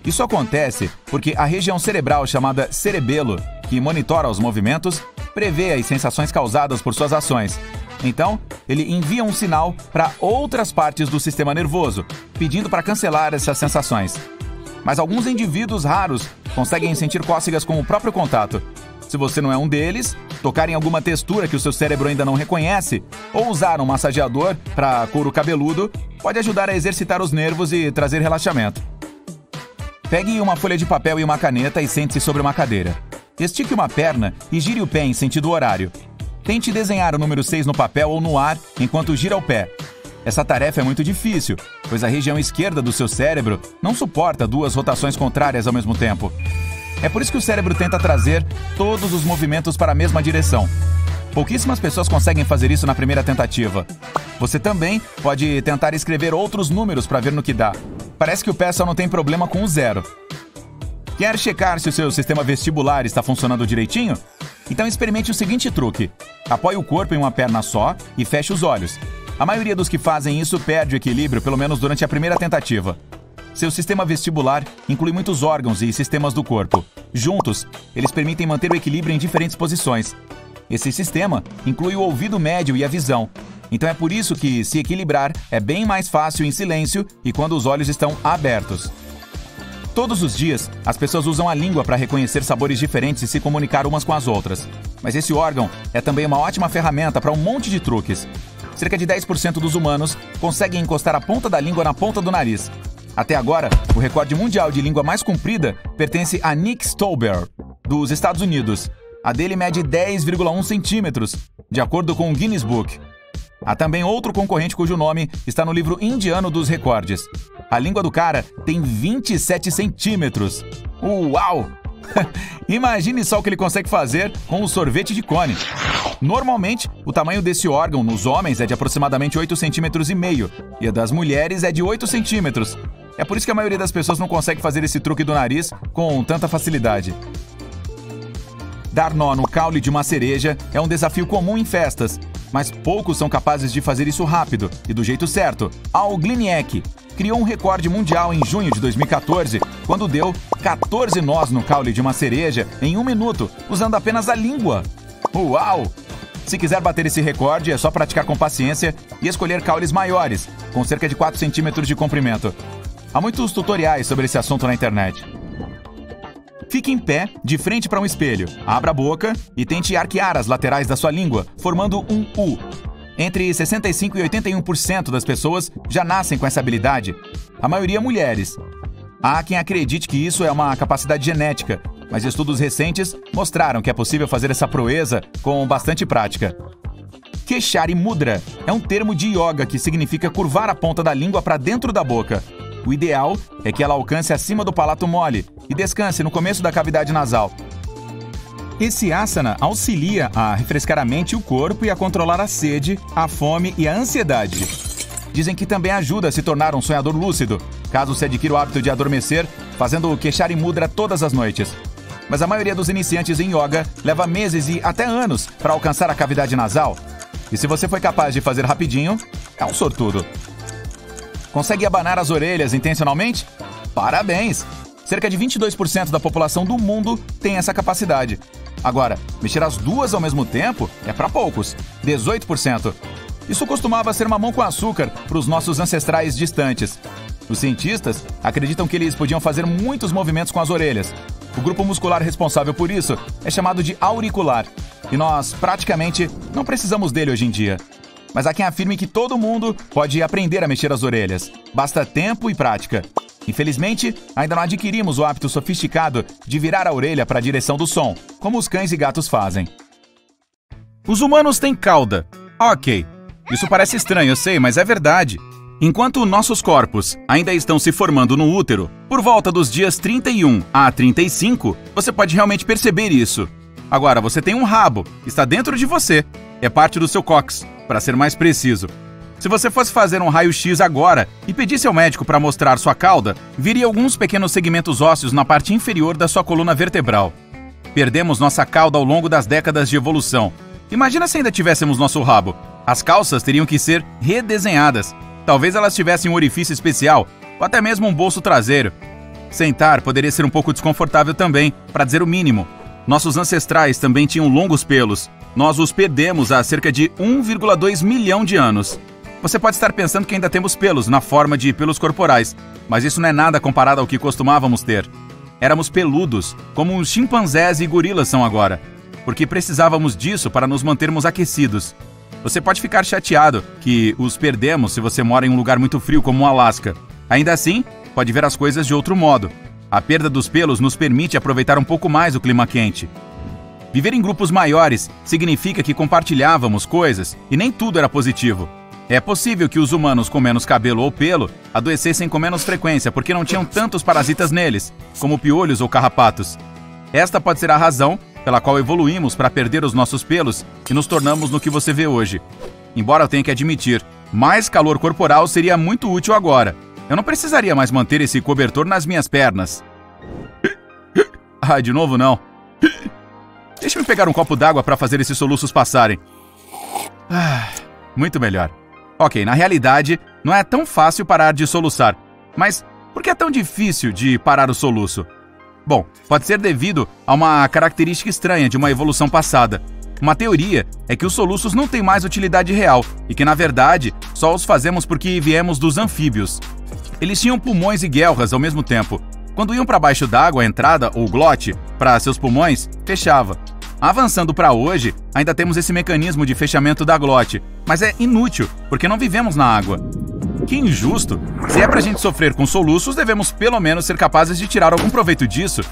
Isso acontece porque a região cerebral chamada cerebelo, que monitora os movimentos, prevê as sensações causadas por suas ações. Então, ele envia um sinal para outras partes do sistema nervoso, pedindo para cancelar essas sensações. Mas alguns indivíduos raros conseguem sentir cócegas com o próprio contato. Se você não é um deles, tocar em alguma textura que o seu cérebro ainda não reconhece, ou usar um massageador para couro cabeludo, pode ajudar a exercitar os nervos e trazer relaxamento. Pegue uma folha de papel e uma caneta e sente-se sobre uma cadeira. Estique uma perna e gire o pé em sentido horário. Tente desenhar o número 6 no papel ou no ar enquanto gira o pé. Essa tarefa é muito difícil, pois a região esquerda do seu cérebro não suporta duas rotações contrárias ao mesmo tempo. É por isso que o cérebro tenta trazer todos os movimentos para a mesma direção. Pouquíssimas pessoas conseguem fazer isso na primeira tentativa. Você também pode tentar escrever outros números para ver no que dá. Parece que o pé só não tem problema com o 0. Quer checar se o seu sistema vestibular está funcionando direitinho? Então experimente o seguinte truque. Apoie o corpo em uma perna só e feche os olhos. A maioria dos que fazem isso perde o equilíbrio, pelo menos durante a primeira tentativa. Seu sistema vestibular inclui muitos órgãos e sistemas do corpo. Juntos, eles permitem manter o equilíbrio em diferentes posições. Esse sistema inclui o ouvido médio e a visão. Então é por isso que se equilibrar é bem mais fácil em silêncio e quando os olhos estão abertos. Todos os dias, as pessoas usam a língua para reconhecer sabores diferentes e se comunicar umas com as outras. Mas esse órgão é também uma ótima ferramenta para um monte de truques. Cerca de 10% dos humanos conseguem encostar a ponta da língua na ponta do nariz. Até agora, o recorde mundial de língua mais comprida pertence a Nick Stolber, dos Estados Unidos. A dele mede 10,1 centímetros, de acordo com o Guinness Book. Há também outro concorrente cujo nome está no livro indiano dos recordes. A língua do cara tem 27 centímetros. Uau! Imagine só o que ele consegue fazer com o sorvete de cone. Normalmente, o tamanho desse órgão nos homens é de aproximadamente 8,5 centímetros e a das mulheres é de 8 centímetros. É por isso que a maioria das pessoas não consegue fazer esse truque do nariz com tanta facilidade. Dar nó no caule de uma cereja é um desafio comum em festas, mas poucos são capazes de fazer isso rápido e do jeito certo. Al Gliniek criou um recorde mundial em junho de 2014, quando deu 14 nós no caule de uma cereja em 1 minuto, usando apenas a língua. Uau! Se quiser bater esse recorde, é só praticar com paciência e escolher caules maiores, com cerca de 4 centímetros de comprimento. Há muitos tutoriais sobre esse assunto na internet. Fique em pé, de frente para um espelho. Abra a boca e tente arquear as laterais da sua língua, formando um U. Entre 65% e 81% das pessoas já nascem com essa habilidade. A maioria mulheres. Há quem acredite que isso é uma capacidade genética, mas estudos recentes mostraram que é possível fazer essa proeza com bastante prática. Keshari Mudra é um termo de yoga que significa curvar a ponta da língua para dentro da boca. O ideal é que ela alcance acima do palato mole e descanse no começo da cavidade nasal. Esse asana auxilia a refrescar a mente e o corpo e a controlar a sede, a fome e a ansiedade. Dizem que também ajuda a se tornar um sonhador lúcido, caso se adquira o hábito de adormecer fazendo o Keshari Mudra todas as noites. mas a maioria dos iniciantes em yoga leva meses e até anos para alcançar a cavidade nasal. E se você foi capaz de fazer rapidinho, é um sortudo. Consegue abanar as orelhas intencionalmente? Parabéns! Cerca de 22% da população do mundo tem essa capacidade. Agora, mexer as duas ao mesmo tempo é para poucos, 18%. Isso costumava ser mamão com açúcar para os nossos ancestrais distantes. Os cientistas acreditam que eles podiam fazer muitos movimentos com as orelhas. O grupo muscular responsável por isso é chamado de auricular, e nós praticamente não precisamos dele hoje em dia. Mas há quem afirme que todo mundo pode aprender a mexer as orelhas. Basta tempo e prática. Infelizmente, ainda não adquirimos o hábito sofisticado de virar a orelha para a direção do som, como os cães e gatos fazem. Os humanos têm cauda. Ok. Isso parece estranho, eu sei, mas é verdade. Enquanto nossos corpos ainda estão se formando no útero, por volta dos dias 31 a 35, você pode realmente perceber isso. Agora, você tem um rabo, está dentro de você. É parte do seu cóccix, para ser mais preciso. Se você fosse fazer um raio-x agora e pedisse ao médico para mostrar sua cauda, viria alguns pequenos segmentos ósseos na parte inferior da sua coluna vertebral. Perdemos nossa cauda ao longo das décadas de evolução. Imagina se ainda tivéssemos nosso rabo. As calças teriam que ser redesenhadas. Talvez elas tivessem um orifício especial, ou até mesmo um bolso traseiro. Sentar poderia ser um pouco desconfortável também, para dizer o mínimo. Nossos ancestrais também tinham longos pelos. Nós os perdemos há cerca de 1,2 milhão de anos. Você pode estar pensando que ainda temos pelos na forma de pelos corporais, mas isso não é nada comparado ao que costumávamos ter. Éramos peludos, como os chimpanzés e gorilas são agora, porque precisávamos disso para nos mantermos aquecidos. Você pode ficar chateado que os perdemos se você mora em um lugar muito frio como o Alasca. Ainda assim, pode ver as coisas de outro modo. A perda dos pelos nos permite aproveitar um pouco mais o clima quente. Viver em grupos maiores significa que compartilhávamos coisas e nem tudo era positivo. É possível que os humanos com menos cabelo ou pelo adoecessem com menos frequência porque não tinham tantos parasitas neles, como piolhos ou carrapatos. Esta pode ser a razão pela qual evoluímos para perder os nossos pelos e nos tornamos no que você vê hoje. Embora eu tenha que admitir, mais calor corporal seria muito útil agora. Eu não precisaria mais manter esse cobertor nas minhas pernas. De novo não. Deixa-me pegar um copo d'água para fazer esses soluços passarem. Muito melhor. Ok, na realidade, não é tão fácil parar de soluçar. Mas por que é tão difícil de parar o soluço? Bom, pode ser devido a uma característica estranha de uma evolução passada. Uma teoria é que os soluços não têm mais utilidade real e que, na verdade, só os fazemos porque viemos dos anfíbios. Eles tinham pulmões e guelras ao mesmo tempo. Quando iam para baixo d'água, a entrada, ou glote, para seus pulmões, fechava. Avançando para hoje, ainda temos esse mecanismo de fechamento da glote, mas é inútil, porque não vivemos na água. Que injusto! Se é pra gente sofrer com soluços, devemos pelo menos ser capazes de tirar algum proveito disso.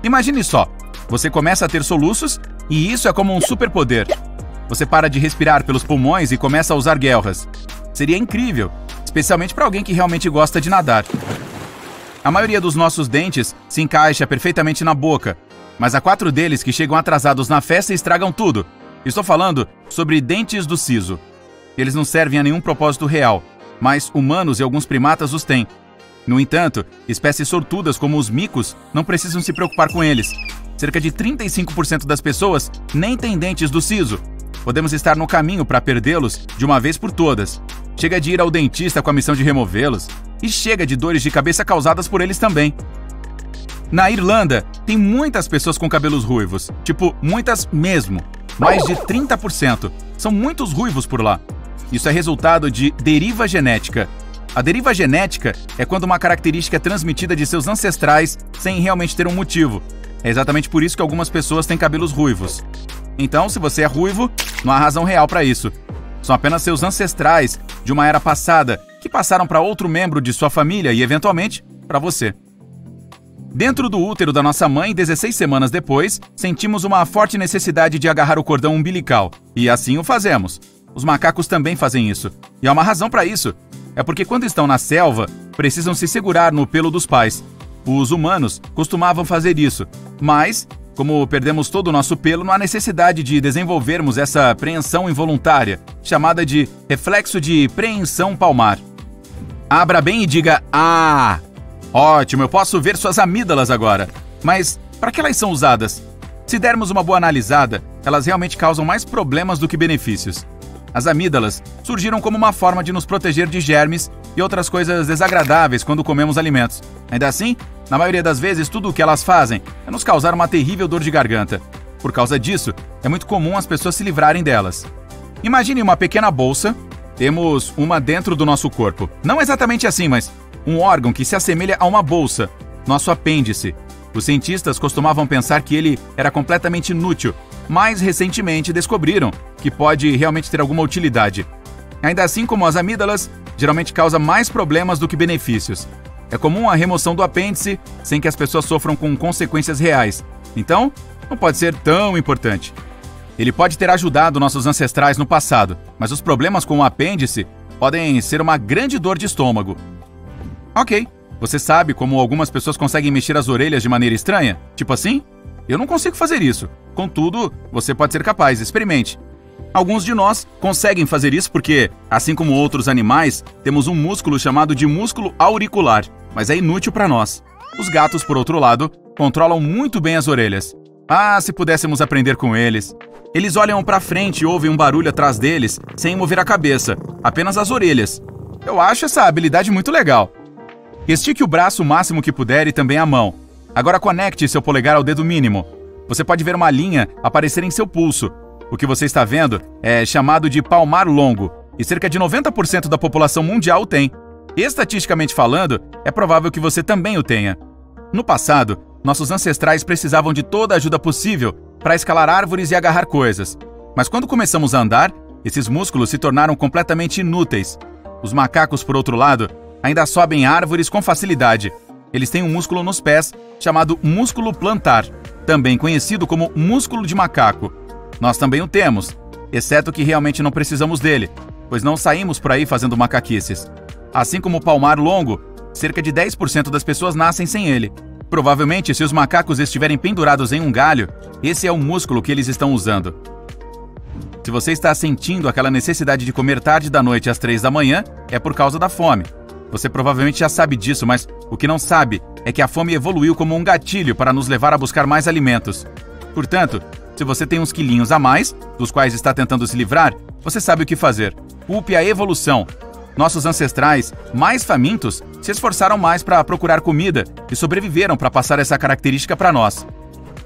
Imagine só, você começa a ter soluços e isso é como um superpoder. Você para de respirar pelos pulmões e começa a usar guelras. Seria incrível, especialmente para alguém que realmente gosta de nadar. A maioria dos nossos dentes se encaixa perfeitamente na boca, mas há 4 deles que chegam atrasados na festa e estragam tudo. Estou falando sobre dentes do siso. Eles não servem a nenhum propósito real, mas humanos e alguns primatas os têm. No entanto, espécies sortudas como os micos não precisam se preocupar com eles. Cerca de 35% das pessoas nem têm dentes do siso. Podemos estar no caminho para perdê-los de uma vez por todas. Chega de ir ao dentista com a missão de removê-los. E chega de dores de cabeça causadas por eles também. Na Irlanda, tem muitas pessoas com cabelos ruivos. Tipo, muitas mesmo. Mais de 30%. São muitos ruivos por lá. Isso é resultado de deriva genética. A deriva genética é quando uma característica é transmitida de seus ancestrais sem realmente ter um motivo. É exatamente por isso que algumas pessoas têm cabelos ruivos. Então, se você é ruivo, não há razão real para isso. São apenas seus ancestrais de uma era passada que passaram para outro membro de sua família e, eventualmente, para você. Dentro do útero da nossa mãe, 16 semanas depois, sentimos uma forte necessidade de agarrar o cordão umbilical. E assim o fazemos. Os macacos também fazem isso. E há uma razão para isso. É porque quando estão na selva, precisam se segurar no pelo dos pais. Os humanos costumavam fazer isso. Mas, como perdemos todo o nosso pelo, não há necessidade de desenvolvermos essa preensão involuntária, chamada de reflexo de preensão palmar. Abra bem e diga "Ah!". Ótimo, eu posso ver suas amígdalas agora. Mas Para que elas são usadas? Se dermos uma boa analisada, elas realmente causam mais problemas do que benefícios. As amígdalas surgiram como uma forma de nos proteger de germes e outras coisas desagradáveis quando comemos alimentos. Ainda assim, na maioria das vezes, tudo o que elas fazem é nos causar uma terrível dor de garganta. Por causa disso, é muito comum as pessoas se livrarem delas. Imagine uma pequena bolsa. Temos uma dentro do nosso corpo. Não exatamente assim, mas um órgão que se assemelha a uma bolsa, nosso apêndice. Os cientistas costumavam pensar que ele era completamente inútil, mas recentemente descobriram que pode realmente ter alguma utilidade. Ainda assim, como as amígdalas, geralmente causa mais problemas do que benefícios. É comum a remoção do apêndice sem que as pessoas sofram com consequências reais. Então, não pode ser tão importante. Ele pode ter ajudado nossos ancestrais no passado, mas os problemas com o apêndice podem ser uma grande dor de estômago. Ok, você sabe como algumas pessoas conseguem mexer as orelhas de maneira estranha? Tipo assim? Eu não consigo fazer isso. Contudo, você pode ser capaz, experimente. Alguns de nós conseguem fazer isso porque, assim como outros animais, temos um músculo chamado de músculo auricular, mas é inútil para nós. Os gatos, por outro lado, controlam muito bem as orelhas. Ah, se pudéssemos aprender com eles. Eles olham para frente e ouvem um barulho atrás deles sem mover a cabeça, apenas as orelhas. Eu acho essa habilidade muito legal. Estique o braço o máximo que puder e também a mão. Agora conecte seu polegar ao dedo mínimo. Você pode ver uma linha aparecer em seu pulso. O que você está vendo é chamado de palmar longo, e cerca de 90% da população mundial o tem. Estatisticamente falando, é provável que você também o tenha. No passado, nossos ancestrais precisavam de toda a ajuda possível para escalar árvores e agarrar coisas. Mas quando começamos a andar, esses músculos se tornaram completamente inúteis. Os macacos, por outro lado, ainda sobem árvores com facilidade. Eles têm um músculo nos pés chamado músculo plantar, também conhecido como músculo de macaco. Nós também o temos, exceto que realmente não precisamos dele, pois não saímos por aí fazendo macaquices. Assim como o palmar longo, cerca de 10% das pessoas nascem sem ele. Provavelmente, se os macacos estiverem pendurados em um galho, esse é o músculo que eles estão usando. Se você está sentindo aquela necessidade de comer tarde da noite às 3 da manhã, é por causa da fome. Você provavelmente já sabe disso, mas o que não sabe é que a fome evoluiu como um gatilho para nos levar a buscar mais alimentos. Portanto, se você tem uns quilinhos a mais, dos quais está tentando se livrar, você sabe o que fazer. Culpe a evolução. Nossos ancestrais, mais famintos, se esforçaram mais para procurar comida e sobreviveram para passar essa característica para nós.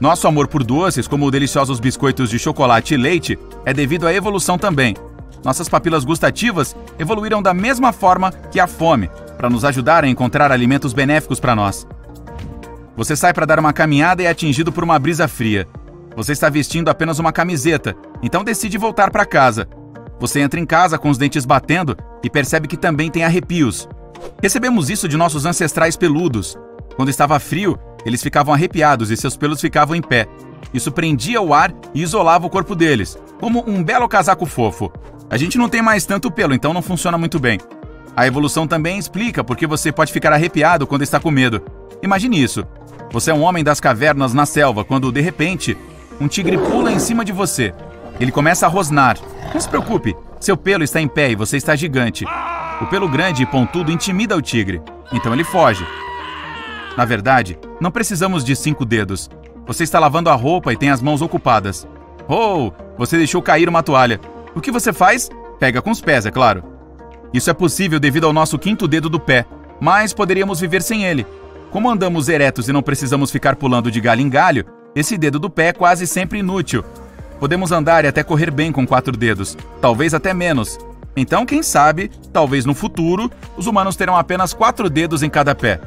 Nosso amor por doces, como deliciosos biscoitos de chocolate e leite, é devido à evolução também. Nossas papilas gustativas evoluíram da mesma forma que a fome, para nos ajudar a encontrar alimentos benéficos para nós. Você sai para dar uma caminhada e é atingido por uma brisa fria. Você está vestindo apenas uma camiseta, então decide voltar para casa. Você entra em casa com os dentes batendo e percebe que também tem arrepios. Recebemos isso de nossos ancestrais peludos. Quando estava frio, eles ficavam arrepiados e seus pelos ficavam em pé. Isso prendia o ar e isolava o corpo deles, como um belo casaco fofo. A gente não tem mais tanto pelo, então não funciona muito bem. A evolução também explica por que você pode ficar arrepiado quando está com medo. Imagine isso. Você é um homem das cavernas na selva quando, de repente, um tigre pula em cima de você. Ele começa a rosnar. Não se preocupe, seu pelo está em pé e você está gigante. O pelo grande e pontudo intimida o tigre, então ele foge. Na verdade, não precisamos de 5 dedos. Você está lavando a roupa e tem as mãos ocupadas. Oh, você deixou cair uma toalha. O que você faz? Pega com os pés, é claro. Isso é possível devido ao nosso 5º dedo do pé, mas poderíamos viver sem ele. Como andamos eretos e não precisamos ficar pulando de galho em galho, esse dedo do pé é quase sempre inútil. Podemos andar e até correr bem com 4 dedos, talvez até menos. Então, quem sabe, talvez no futuro, os humanos terão apenas 4 dedos em cada pé.